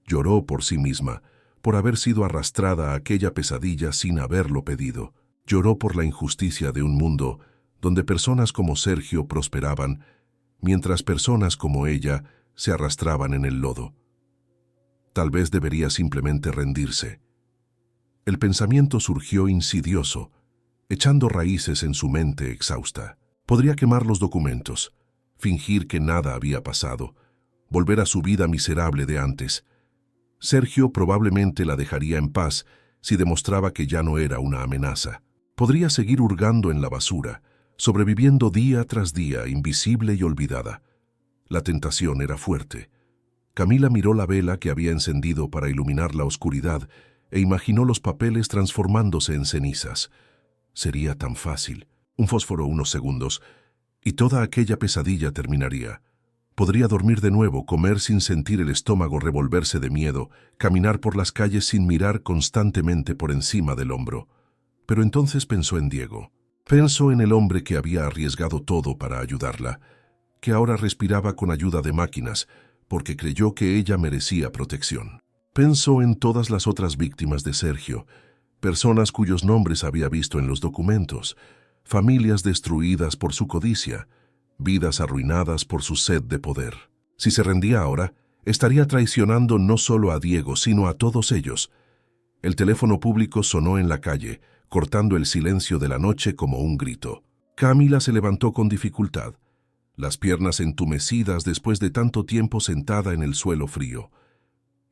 Lloró por sí misma, por haber sido arrastrada a aquella pesadilla sin haberlo pedido. Lloró por la injusticia de un mundo donde personas como Sergio prosperaban, mientras personas como ella se arrastraban en el lodo. Tal vez debería simplemente rendirse. El pensamiento surgió insidioso, echando raíces en su mente exhausta. Podría quemar los documentos, fingir que nada había pasado, volver a su vida miserable de antes. Sergio probablemente la dejaría en paz si demostraba que ya no era una amenaza. Podría seguir hurgando en la basura, sobreviviendo día tras día, invisible y olvidada. La tentación era fuerte. Camila miró la vela que había encendido para iluminar la oscuridad e imaginó los papeles transformándose en cenizas. Sería tan fácil. Un fósforo, unos segundos, y toda aquella pesadilla terminaría. Podría dormir de nuevo, comer sin sentir el estómago revolverse de miedo, caminar por las calles sin mirar constantemente por encima del hombro. Pero entonces pensó en Diego. Pensó en el hombre que había arriesgado todo para ayudarla, que ahora respiraba con ayuda de máquinas, porque creyó que ella merecía protección. Pensó en todas las otras víctimas de Sergio, personas cuyos nombres había visto en los documentos, familias destruidas por su codicia, vidas arruinadas por su sed de poder. Si se rendía ahora, estaría traicionando no solo a Diego, sino a todos ellos. El teléfono público sonó en la calle, cortando el silencio de la noche como un grito. Camila se levantó con dificultad, las piernas entumecidas después de tanto tiempo sentada en el suelo frío.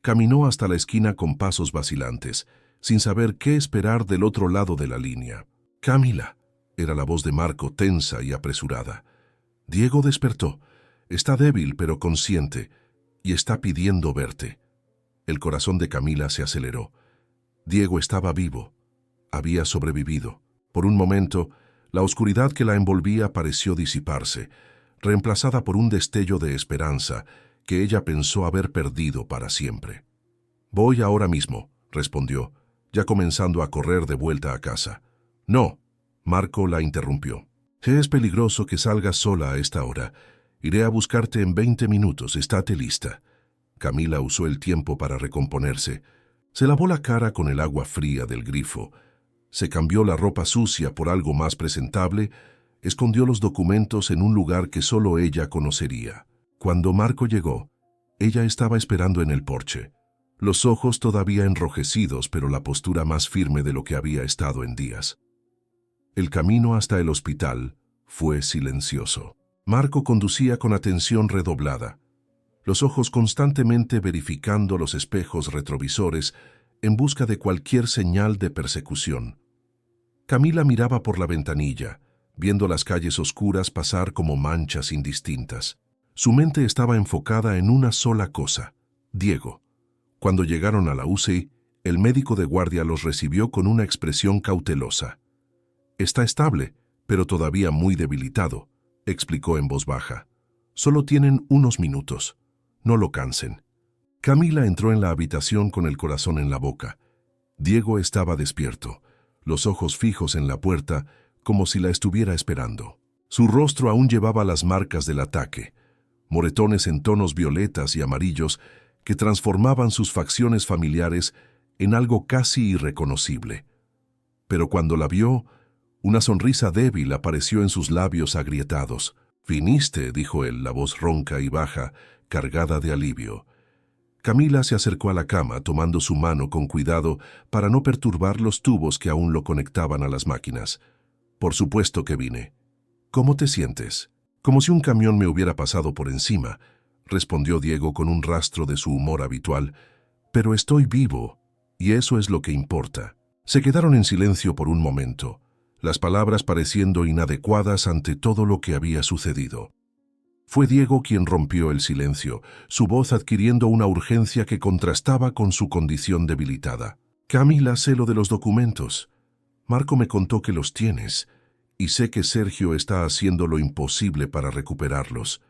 Caminó hasta la esquina con pasos vacilantes, sin saber qué esperar del otro lado de la línea. «Camila», era la voz de Marco, tensa y apresurada. «Diego despertó. Está débil pero consciente, y está pidiendo verte». El corazón de Camila se aceleró. Diego estaba vivo. Había sobrevivido. Por un momento, la oscuridad que la envolvía pareció disiparse, reemplazada por un destello de esperanza que ella pensó haber perdido para siempre. «Voy ahora mismo», respondió, ya comenzando a correr de vuelta a casa. «No», Marco la interrumpió. «Es peligroso que salgas sola a esta hora. Iré a buscarte en 20 minutos, estate lista». Camila usó el tiempo para recomponerse. Se lavó la cara con el agua fría del grifo. Se cambió la ropa sucia por algo más presentable, escondió los documentos en un lugar que solo ella conocería. Cuando Marco llegó, ella estaba esperando en el porche. los ojos todavía enrojecidos, pero la postura más firme de lo que había estado en días. El camino hasta el hospital fue silencioso. Marco conducía con atención redoblada, los ojos constantemente verificando los espejos retrovisores en busca de cualquier señal de persecución. Camila miraba por la ventanilla, viendo las calles oscuras pasar como manchas indistintas. Su mente estaba enfocada en una sola cosa: Diego. Cuando llegaron a la UCI, el médico de guardia los recibió con una expresión cautelosa. «Está estable, pero todavía muy debilitado», explicó en voz baja. «Solo tienen unos minutos. No lo cansen». Camila entró en la habitación con el corazón en la boca. Diego estaba despierto, los ojos fijos en la puerta, como si la estuviera esperando. Su rostro aún llevaba las marcas del ataque, moretones en tonos violetas y amarillos que transformaban sus facciones familiares en algo casi irreconocible. Pero cuando la vio, una sonrisa débil apareció en sus labios agrietados. «Finiste», dijo él, la voz ronca y baja, cargada de alivio. Camila se acercó a la cama, tomando su mano con cuidado para no perturbar los tubos que aún lo conectaban a las máquinas. «Por supuesto que vine». «¿Cómo te sientes?» «Como si un camión me hubiera pasado por encima», respondió Diego con un rastro de su humor habitual. «Pero estoy vivo, y eso es lo que importa». Se quedaron en silencio por un momento, las palabras pareciendo inadecuadas ante todo lo que había sucedido. Fue Diego quien rompió el silencio, su voz adquiriendo una urgencia que contrastaba con su condición debilitada. «Camila, sé lo de los documentos. Marco me contó que los tienes, y sé que Sergio está haciendo lo imposible para recuperarlos».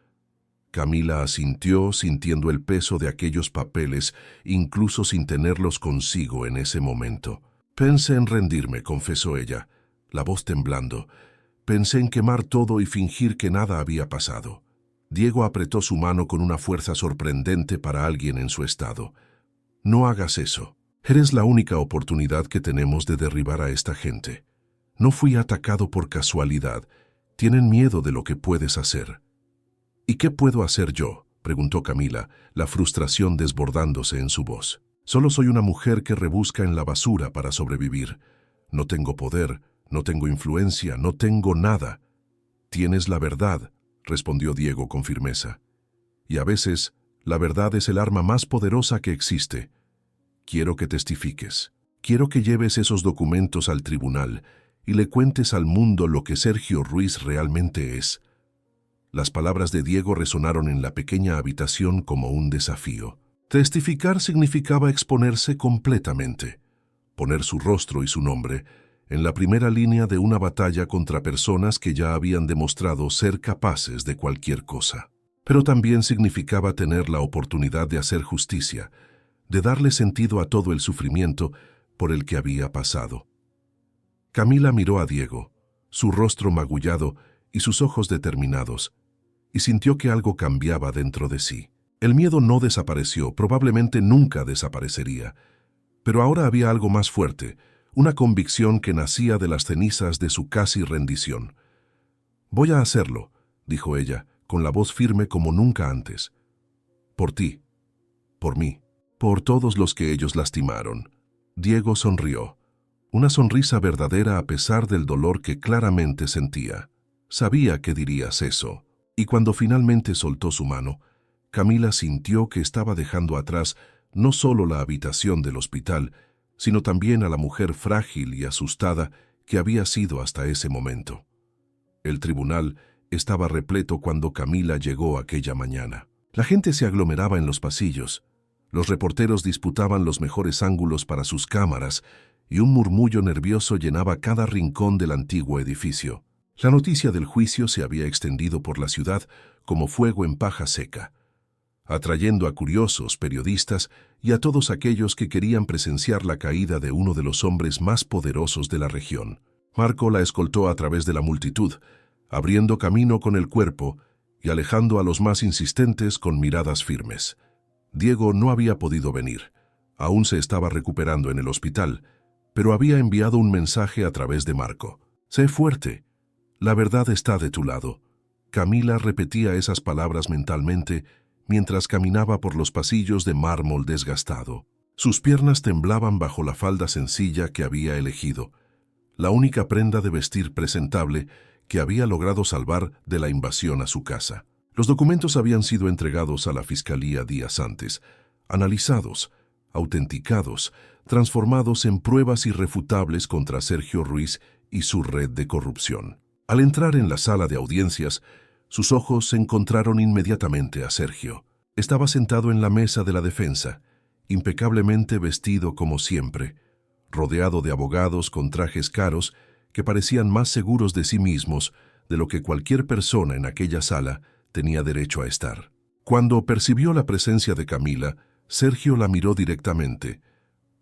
Camila asintió, sintiendo el peso de aquellos papeles, incluso sin tenerlos consigo en ese momento. «Pensé en rendirme», confesó ella, la voz temblando. «Pensé en quemar todo y fingir que nada había pasado». Diego apretó su mano con una fuerza sorprendente para alguien en su estado. «No hagas eso. Eres la única oportunidad que tenemos de derribar a esta gente. No fui atacado por casualidad. Tienen miedo de lo que puedes hacer». «¿Y qué puedo hacer yo?», preguntó Camila, la frustración desbordándose en su voz. «Solo soy una mujer que rebusca en la basura para sobrevivir. No tengo poder, no tengo influencia, no tengo nada». «Tienes la verdad», respondió Diego con firmeza. «Y a veces, la verdad es el arma más poderosa que existe. Quiero que testifiques. Quiero que lleves esos documentos al tribunal y le cuentes al mundo lo que Sergio Ruiz realmente es». Las palabras de Diego resonaron en la pequeña habitación como un desafío. Testificar significaba exponerse completamente, poner su rostro y su nombre en la primera línea de una batalla contra personas que ya habían demostrado ser capaces de cualquier cosa. Pero también significaba tener la oportunidad de hacer justicia, de darle sentido a todo el sufrimiento por el que había pasado. Camila miró a Diego, su rostro magullado y sus ojos determinados, y sintió que algo cambiaba dentro de sí. El miedo no desapareció, probablemente nunca desaparecería, pero ahora había algo más fuerte, una convicción que nacía de las cenizas de su casi rendición. «Voy a hacerlo», dijo ella, con la voz firme como nunca antes. «Por ti, por mí, por todos los que ellos lastimaron». Diego sonrió, una sonrisa verdadera a pesar del dolor que claramente sentía. Sabía que dirías eso, y cuando finalmente soltó su mano, Camila sintió que estaba dejando atrás no solo la habitación del hospital, sino también a la mujer frágil y asustada que había sido hasta ese momento. El tribunal estaba repleto cuando Camila llegó aquella mañana. La gente se aglomeraba en los pasillos, los reporteros disputaban los mejores ángulos para sus cámaras y un murmullo nervioso llenaba cada rincón del antiguo edificio. La noticia del juicio se había extendido por la ciudad como fuego en paja seca, atrayendo a curiosos, periodistas y a todos aquellos que querían presenciar la caída de uno de los hombres más poderosos de la región. Marco la escoltó a través de la multitud, abriendo camino con el cuerpo y alejando a los más insistentes con miradas firmes. Diego no había podido venir, aún se estaba recuperando en el hospital, pero había enviado un mensaje a través de Marco. «Sé fuerte, la verdad está de tu lado». Camila repetía esas palabras mentalmente mientras caminaba por los pasillos de mármol desgastado. Sus piernas temblaban bajo la falda sencilla que había elegido, la única prenda de vestir presentable que había logrado salvar de la invasión a su casa. Los documentos habían sido entregados a la fiscalía días antes, analizados, autenticados, transformados en pruebas irrefutables contra Sergio Ruiz y su red de corrupción. Al entrar en la sala de audiencias, sus ojos se encontraron inmediatamente a Sergio. Estaba sentado en la mesa de la defensa, impecablemente vestido como siempre, rodeado de abogados con trajes caros que parecían más seguros de sí mismos de lo que cualquier persona en aquella sala tenía derecho a estar. Cuando percibió la presencia de Camila, Sergio la miró directamente.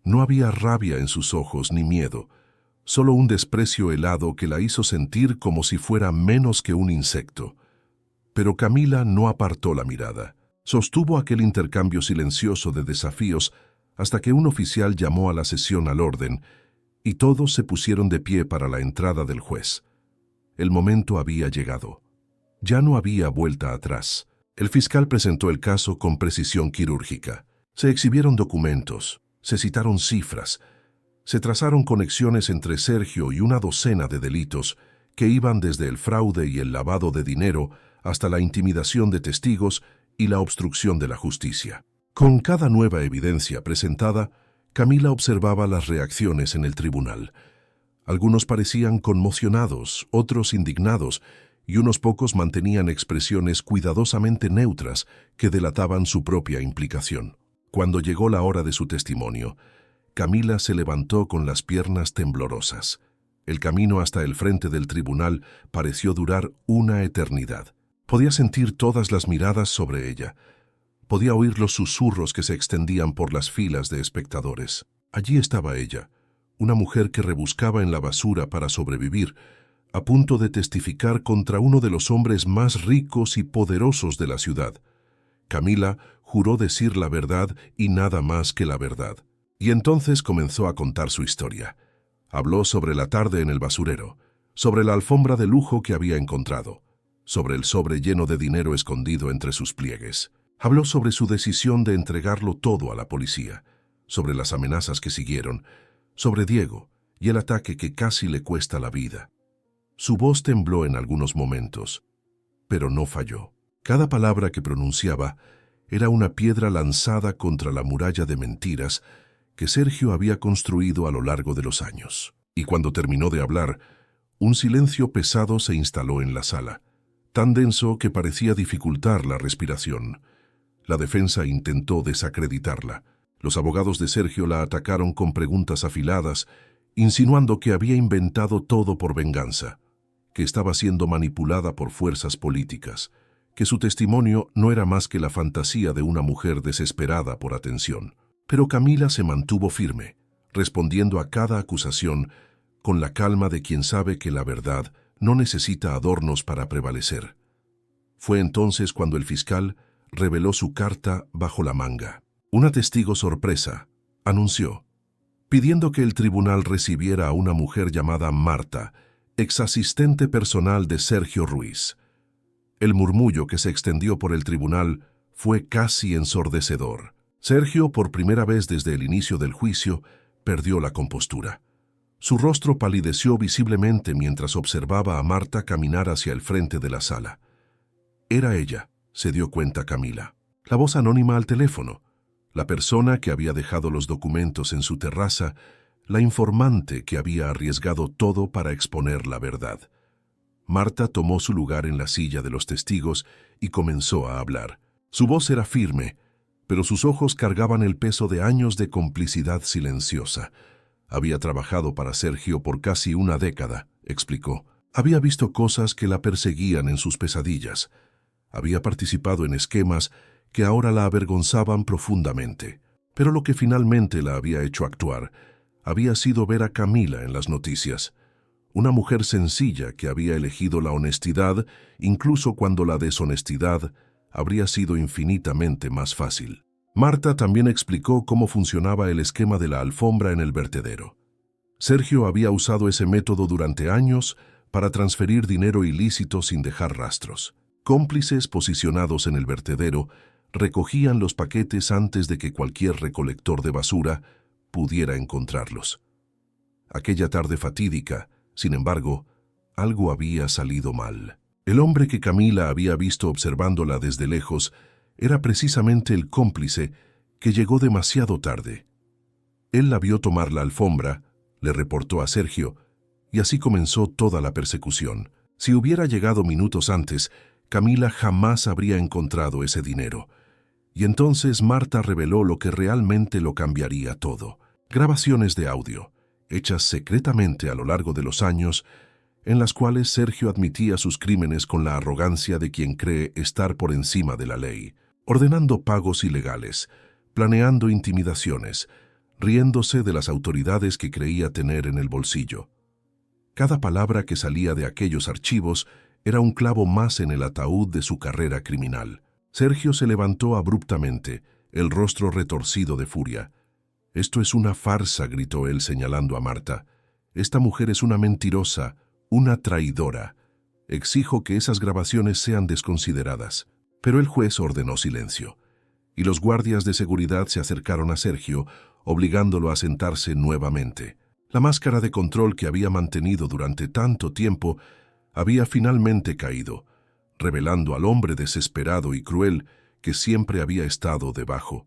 No había rabia en sus ojos ni miedo, solo un desprecio helado que la hizo sentir como si fuera menos que un insecto. Pero Camila no apartó la mirada. Sostuvo aquel intercambio silencioso de desafíos hasta que un oficial llamó a la sesión al orden y todos se pusieron de pie para la entrada del juez. El momento había llegado. Ya no había vuelta atrás. El fiscal presentó el caso con precisión quirúrgica. Se exhibieron documentos, se citaron cifras, se trazaron conexiones entre Sergio y una docena de delitos que iban desde el fraude y el lavado de dinero hasta la intimidación de testigos y la obstrucción de la justicia. Con cada nueva evidencia presentada, Camila observaba las reacciones en el tribunal. Algunos parecían conmocionados, otros indignados, y unos pocos mantenían expresiones cuidadosamente neutras que delataban su propia implicación. Cuando llegó la hora de su testimonio, Camila se levantó con las piernas temblorosas. El camino hasta el frente del tribunal pareció durar una eternidad. Podía sentir todas las miradas sobre ella. Podía oír los susurros que se extendían por las filas de espectadores. Allí estaba ella, una mujer que rebuscaba en la basura para sobrevivir, a punto de testificar contra uno de los hombres más ricos y poderosos de la ciudad. Camila juró decir la verdad y nada más que la verdad. Y entonces comenzó a contar su historia. Habló sobre la tarde en el basurero, sobre la alfombra de lujo que había encontrado, sobre el sobre lleno de dinero escondido entre sus pliegues. Habló sobre su decisión de entregarlo todo a la policía, sobre las amenazas que siguieron, sobre Diego y el ataque que casi le cuesta la vida. Su voz tembló en algunos momentos, pero no falló. Cada palabra que pronunciaba era una piedra lanzada contra la muralla de mentiras que Sergio había construido a lo largo de los años. Y cuando terminó de hablar, un silencio pesado se instaló en la sala, tan denso que parecía dificultar la respiración. La defensa intentó desacreditarla. Los abogados de Sergio la atacaron con preguntas afiladas, insinuando que había inventado todo por venganza, que estaba siendo manipulada por fuerzas políticas, que su testimonio no era más que la fantasía de una mujer desesperada por atención. Pero Camila se mantuvo firme, respondiendo a cada acusación con la calma de quien sabe que la verdad no necesita adornos para prevalecer. Fue entonces cuando el fiscal reveló su carta bajo la manga. Una testigo sorpresa, anunció, pidiendo que el tribunal recibiera a una mujer llamada Marta, exasistente personal de Sergio Ruiz. El murmullo que se extendió por el tribunal fue casi ensordecedor. Sergio, por primera vez desde el inicio del juicio, perdió la compostura. Su rostro palideció visiblemente mientras observaba a Marta caminar hacia el frente de la sala. Era ella, se dio cuenta Camila. La voz anónima al teléfono, la persona que había dejado los documentos en su terraza, la informante que había arriesgado todo para exponer la verdad. Marta tomó su lugar en la silla de los testigos y comenzó a hablar. Su voz era firme, pero sus ojos cargaban el peso de años de complicidad silenciosa. Había trabajado para Sergio por casi una década, explicó. Había visto cosas que la perseguían en sus pesadillas. Había participado en esquemas que ahora la avergonzaban profundamente. Pero lo que finalmente la había hecho actuar había sido ver a Camila en las noticias. Una mujer sencilla que había elegido la honestidad, incluso cuando la deshonestidad habría sido infinitamente más fácil. Marta también explicó cómo funcionaba el esquema de la alfombra en el vertedero. Sergio había usado ese método durante años para transferir dinero ilícito sin dejar rastros. Cómplices posicionados en el vertedero recogían los paquetes antes de que cualquier recolector de basura pudiera encontrarlos. Aquella tarde fatídica, sin embargo, algo había salido mal. El hombre que Camila había visto observándola desde lejos era precisamente el cómplice que llegó demasiado tarde. Él la vio tomar la alfombra, le reportó a Sergio, y así comenzó toda la persecución. Si hubiera llegado minutos antes, Camila jamás habría encontrado ese dinero. Y entonces Marta reveló lo que realmente lo cambiaría todo. Grabaciones de audio, hechas secretamente a lo largo de los años, en las cuales Sergio admitía sus crímenes con la arrogancia de quien cree estar por encima de la ley, ordenando pagos ilegales, planeando intimidaciones, riéndose de las autoridades que creía tener en el bolsillo. Cada palabra que salía de aquellos archivos era un clavo más en el ataúd de su carrera criminal. Sergio se levantó abruptamente, el rostro retorcido de furia. «Esto es una farsa», gritó él señalando a Marta. «Esta mujer es una mentirosa, una traidora. Exijo que esas grabaciones sean desconsideradas». Pero el juez ordenó silencio, y los guardias de seguridad se acercaron a Sergio, obligándolo a sentarse nuevamente. La máscara de control que había mantenido durante tanto tiempo había finalmente caído, revelando al hombre desesperado y cruel que siempre había estado debajo.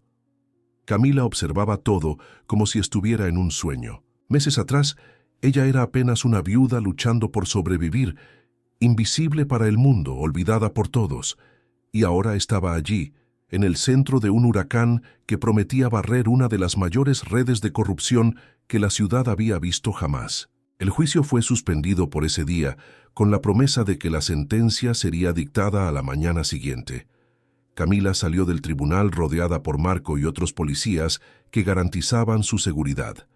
Camila observaba todo como si estuviera en un sueño. Meses atrás, ella era apenas una viuda luchando por sobrevivir, invisible para el mundo, olvidada por todos, y ahora estaba allí, en el centro de un huracán que prometía barrer una de las mayores redes de corrupción que la ciudad había visto jamás. El juicio fue suspendido por ese día, con la promesa de que la sentencia sería dictada a la mañana siguiente. Camila salió del tribunal rodeada por Marco y otros policías que garantizaban su seguridad.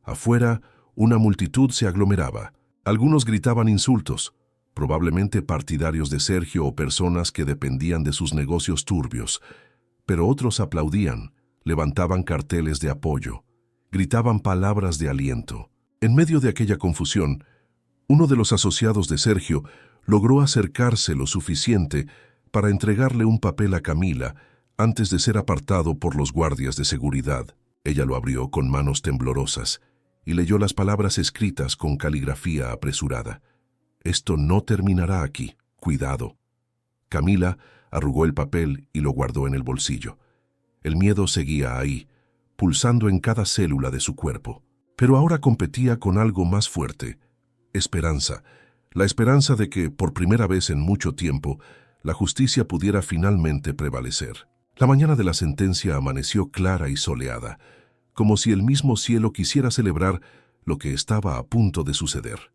Afuera, una multitud se aglomeraba. Algunos gritaban insultos, probablemente partidarios de Sergio o personas que dependían de sus negocios turbios, pero otros aplaudían, levantaban carteles de apoyo, gritaban palabras de aliento. En medio de aquella confusión, uno de los asociados de Sergio logró acercarse lo suficiente para entregarle un papel a Camila antes de ser apartado por los guardias de seguridad. Ella lo abrió con manos temblorosas y leyó las palabras escritas con caligrafía apresurada. «Esto no terminará aquí. Cuidado». Camila arrugó el papel y lo guardó en el bolsillo. El miedo seguía ahí, pulsando en cada célula de su cuerpo. Pero ahora competía con algo más fuerte: esperanza. La esperanza de que, por primera vez en mucho tiempo, la justicia pudiera finalmente prevalecer. La mañana de la sentencia amaneció clara y soleada, como si el mismo cielo quisiera celebrar lo que estaba a punto de suceder.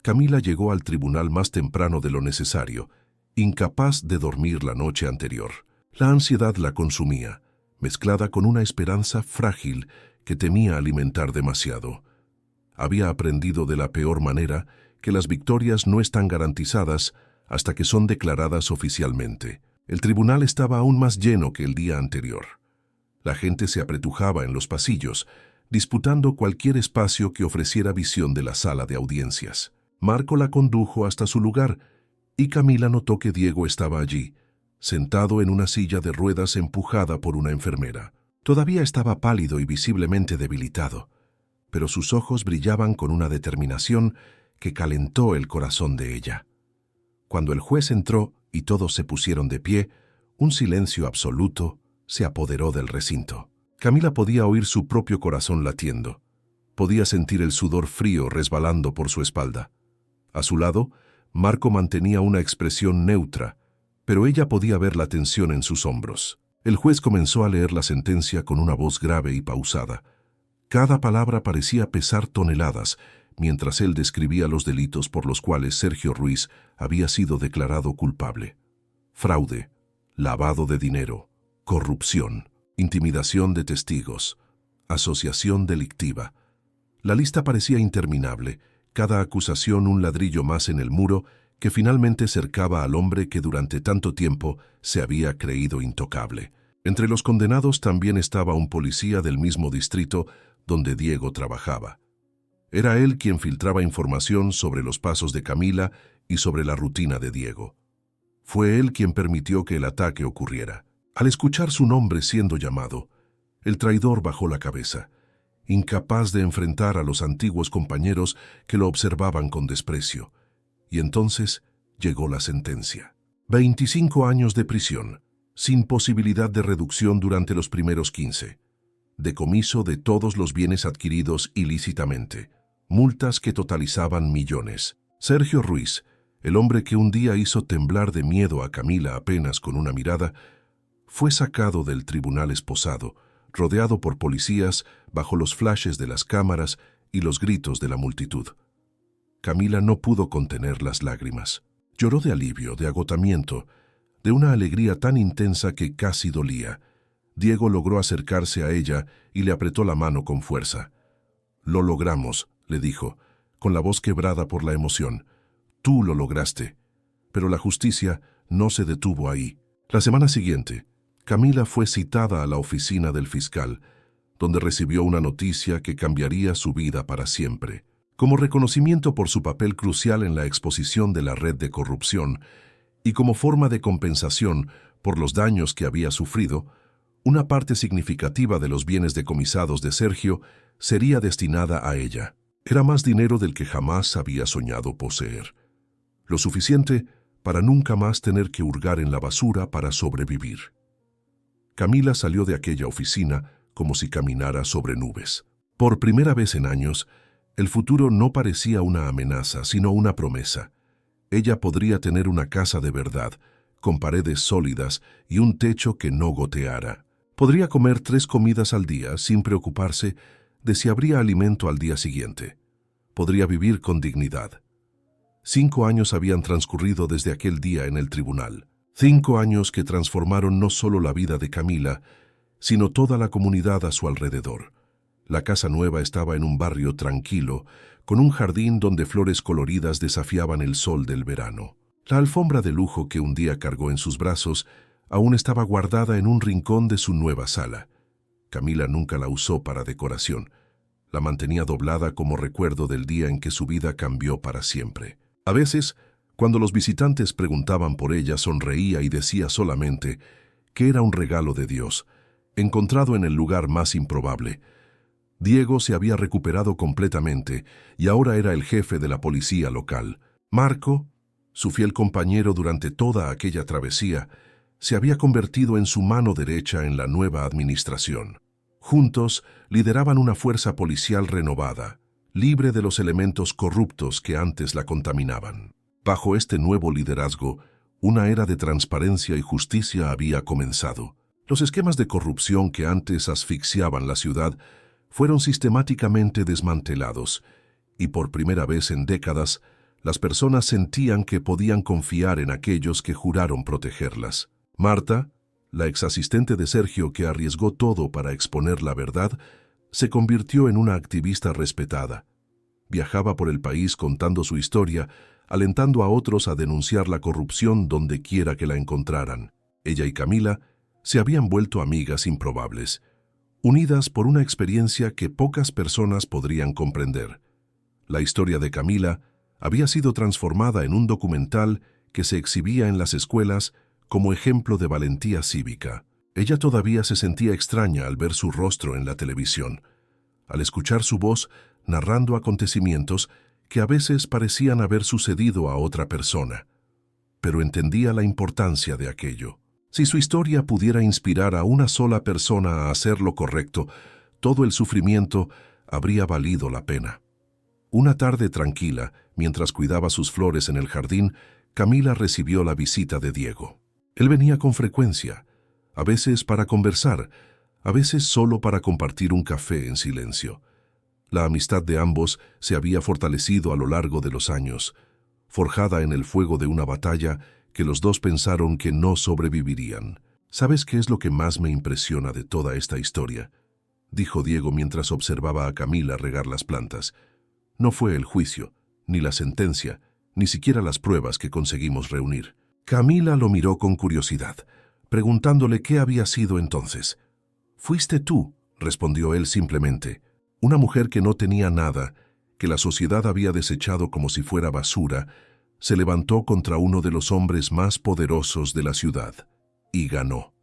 Camila llegó al tribunal más temprano de lo necesario, incapaz de dormir la noche anterior. La ansiedad la consumía, mezclada con una esperanza frágil que temía alimentar demasiado. Había aprendido de la peor manera que las victorias no están garantizadas hasta que son declaradas oficialmente. El tribunal estaba aún más lleno que el día anterior. La gente se apretujaba en los pasillos, disputando cualquier espacio que ofreciera visión de la sala de audiencias. Marco la condujo hasta su lugar y Camila notó que Diego estaba allí, sentado en una silla de ruedas empujada por una enfermera. Todavía estaba pálido y visiblemente debilitado, pero sus ojos brillaban con una determinación que calentó el corazón de ella. Cuando el juez entró y todos se pusieron de pie, un silencio absoluto se apoderó del recinto. Camila podía oír su propio corazón latiendo. Podía sentir el sudor frío resbalando por su espalda. A su lado, Marco mantenía una expresión neutra, pero ella podía ver la tensión en sus hombros. El juez comenzó a leer la sentencia con una voz grave y pausada. Cada palabra parecía pesar toneladas, mientras él describía los delitos por los cuales Sergio Ruiz había sido declarado culpable: fraude, lavado de dinero, corrupción, intimidación de testigos, asociación delictiva. La lista parecía interminable, cada acusación un ladrillo más en el muro que finalmente cercaba al hombre que durante tanto tiempo se había creído intocable. Entre los condenados también estaba un policía del mismo distrito donde Diego trabajaba. Era él quien filtraba información sobre los pasos de Camila y sobre la rutina de Diego. Fue él quien permitió que el ataque ocurriera. Al escuchar su nombre siendo llamado, el traidor bajó la cabeza, incapaz de enfrentar a los antiguos compañeros que lo observaban con desprecio. Y entonces llegó la sentencia. 25 años de prisión, sin posibilidad de reducción durante los primeros 15. Decomiso de todos los bienes adquiridos ilícitamente. Multas que totalizaban millones. Sergio Ruiz, el hombre que un día hizo temblar de miedo a Camila apenas con una mirada, fue sacado del tribunal esposado, rodeado por policías, bajo los flashes de las cámaras y los gritos de la multitud. Camila no pudo contener las lágrimas. Lloró de alivio, de agotamiento, de una alegría tan intensa que casi dolía. Diego logró acercarse a ella y le apretó la mano con fuerza. «Lo logramos», le dijo, con la voz quebrada por la emoción. «Tú lo lograste». Pero la justicia no se detuvo ahí. La semana siguiente, Camila fue citada a la oficina del fiscal, donde recibió una noticia que cambiaría su vida para siempre. Como reconocimiento por su papel crucial en la exposición de la red de corrupción y como forma de compensación por los daños que había sufrido, una parte significativa de los bienes decomisados de Sergio sería destinada a ella. Era más dinero del que jamás había soñado poseer. Lo suficiente para nunca más tener que hurgar en la basura para sobrevivir. Camila salió de aquella oficina como si caminara sobre nubes. Por primera vez en años, el futuro no parecía una amenaza, sino una promesa. Ella podría tener una casa de verdad, con paredes sólidas y un techo que no goteara. Podría comer 3 comidas al día sin preocuparse de si habría alimento al día siguiente. Podría vivir con dignidad. 5 años habían transcurrido desde aquel día en el tribunal. 5 años que transformaron no solo la vida de Camila, sino toda la comunidad a su alrededor. La casa nueva estaba en un barrio tranquilo, con un jardín donde flores coloridas desafiaban el sol del verano. La alfombra de lujo que un día cargó en sus brazos aún estaba guardada en un rincón de su nueva sala. Camila nunca la usó para decoración. La mantenía doblada como recuerdo del día en que su vida cambió para siempre. A veces, cuando los visitantes preguntaban por ella, sonreía y decía solamente que era un regalo de Dios, encontrado en el lugar más improbable. Diego se había recuperado completamente y ahora era el jefe de la policía local. Marco, su fiel compañero durante toda aquella travesía, se había convertido en su mano derecha en la nueva administración. Juntos lideraban una fuerza policial renovada, libre de los elementos corruptos que antes la contaminaban. Bajo este nuevo liderazgo, una era de transparencia y justicia había comenzado. Los esquemas de corrupción que antes asfixiaban la ciudad fueron sistemáticamente desmantelados, y por primera vez en décadas, las personas sentían que podían confiar en aquellos que juraron protegerlas. Marta, la exasistente de Sergio que arriesgó todo para exponer la verdad, se convirtió en una activista respetada. Viajaba por el país contando su historia, alentando a otros a denunciar la corrupción donde quiera que la encontraran. Ella y Camila se habían vuelto amigas improbables, unidas por una experiencia que pocas personas podrían comprender. La historia de Camila había sido transformada en un documental que se exhibía en las escuelas como ejemplo de valentía cívica. Ella todavía se sentía extraña al ver su rostro en la televisión, al escuchar su voz narrando acontecimientos que a veces parecían haber sucedido a otra persona, pero entendía la importancia de aquello. Si su historia pudiera inspirar a una sola persona a hacer lo correcto, todo el sufrimiento habría valido la pena. Una tarde tranquila, mientras cuidaba sus flores en el jardín, Camila recibió la visita de Diego. Él venía con frecuencia, a veces para conversar, a veces solo para compartir un café en silencio. La amistad de ambos se había fortalecido a lo largo de los años, forjada en el fuego de una batalla que los dos pensaron que no sobrevivirían. ¿Sabes qué es lo que más me impresiona de toda esta historia?, dijo Diego mientras observaba a Camila regar las plantas. No fue el juicio, ni la sentencia, ni siquiera las pruebas que conseguimos reunir. Camila lo miró con curiosidad, preguntándole qué había sido entonces. «Fuiste tú», respondió él simplemente, «una mujer que no tenía nada, que la sociedad había desechado como si fuera basura, se levantó contra uno de los hombres más poderosos de la ciudad y ganó».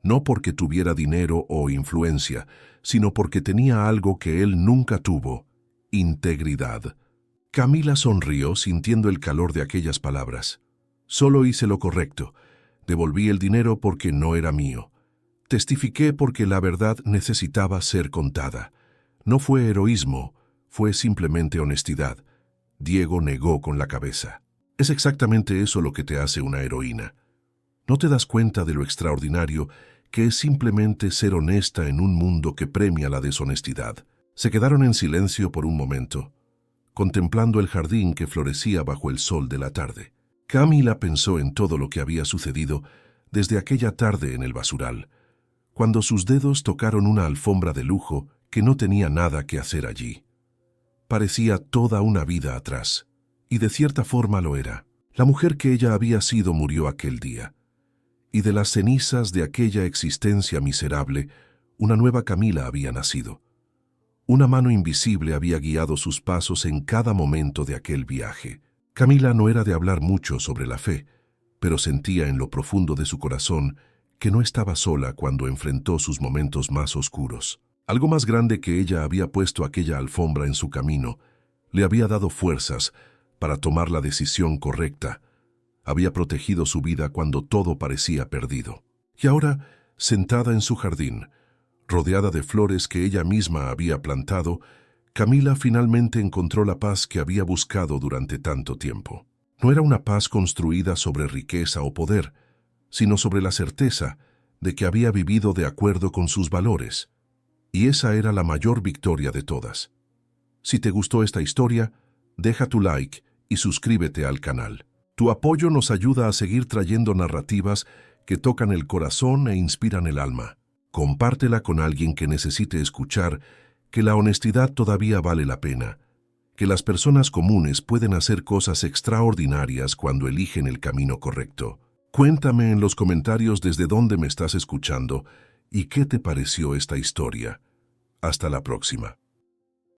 no porque tuviera dinero o influencia, sino porque tenía algo que él nunca tuvo: integridad. Camila sonrió sintiendo el calor de aquellas palabras. Solo hice lo correcto. Devolví el dinero porque no era mío. Testifiqué porque la verdad necesitaba ser contada. No fue heroísmo, fue simplemente honestidad. Diego negó con la cabeza. Es exactamente eso lo que te hace una heroína. ¿No te das cuenta de lo extraordinario que es simplemente ser honesta en un mundo que premia la deshonestidad? Se quedaron en silencio por un momento, contemplando el jardín que florecía bajo el sol de la tarde. Camila pensó en todo lo que había sucedido desde aquella tarde en el basural, cuando sus dedos tocaron una alfombra de lujo que no tenía nada que hacer allí. Parecía toda una vida atrás, y de cierta forma lo era. La mujer que ella había sido murió aquel día, y de las cenizas de aquella existencia miserable, una nueva Camila había nacido. Una mano invisible había guiado sus pasos en cada momento de aquel viaje. Camila no era de hablar mucho sobre la fe, pero sentía en lo profundo de su corazón que no estaba sola cuando enfrentó sus momentos más oscuros. Algo más grande que ella había puesto aquella alfombra en su camino, le había dado fuerzas para tomar la decisión correcta. Había protegido su vida cuando todo parecía perdido. Y ahora, sentada en su jardín, rodeada de flores que ella misma había plantado, Camila finalmente encontró la paz que había buscado durante tanto tiempo. No era una paz construida sobre riqueza o poder, sino sobre la certeza de que había vivido de acuerdo con sus valores. Y esa era la mayor victoria de todas. Si te gustó esta historia, deja tu like y suscríbete al canal. Tu apoyo nos ayuda a seguir trayendo narrativas que tocan el corazón e inspiran el alma. Compártela con alguien que necesite escuchar que la honestidad todavía vale la pena, que las personas comunes pueden hacer cosas extraordinarias cuando eligen el camino correcto. Cuéntame en los comentarios desde dónde me estás escuchando y qué te pareció esta historia. Hasta la próxima.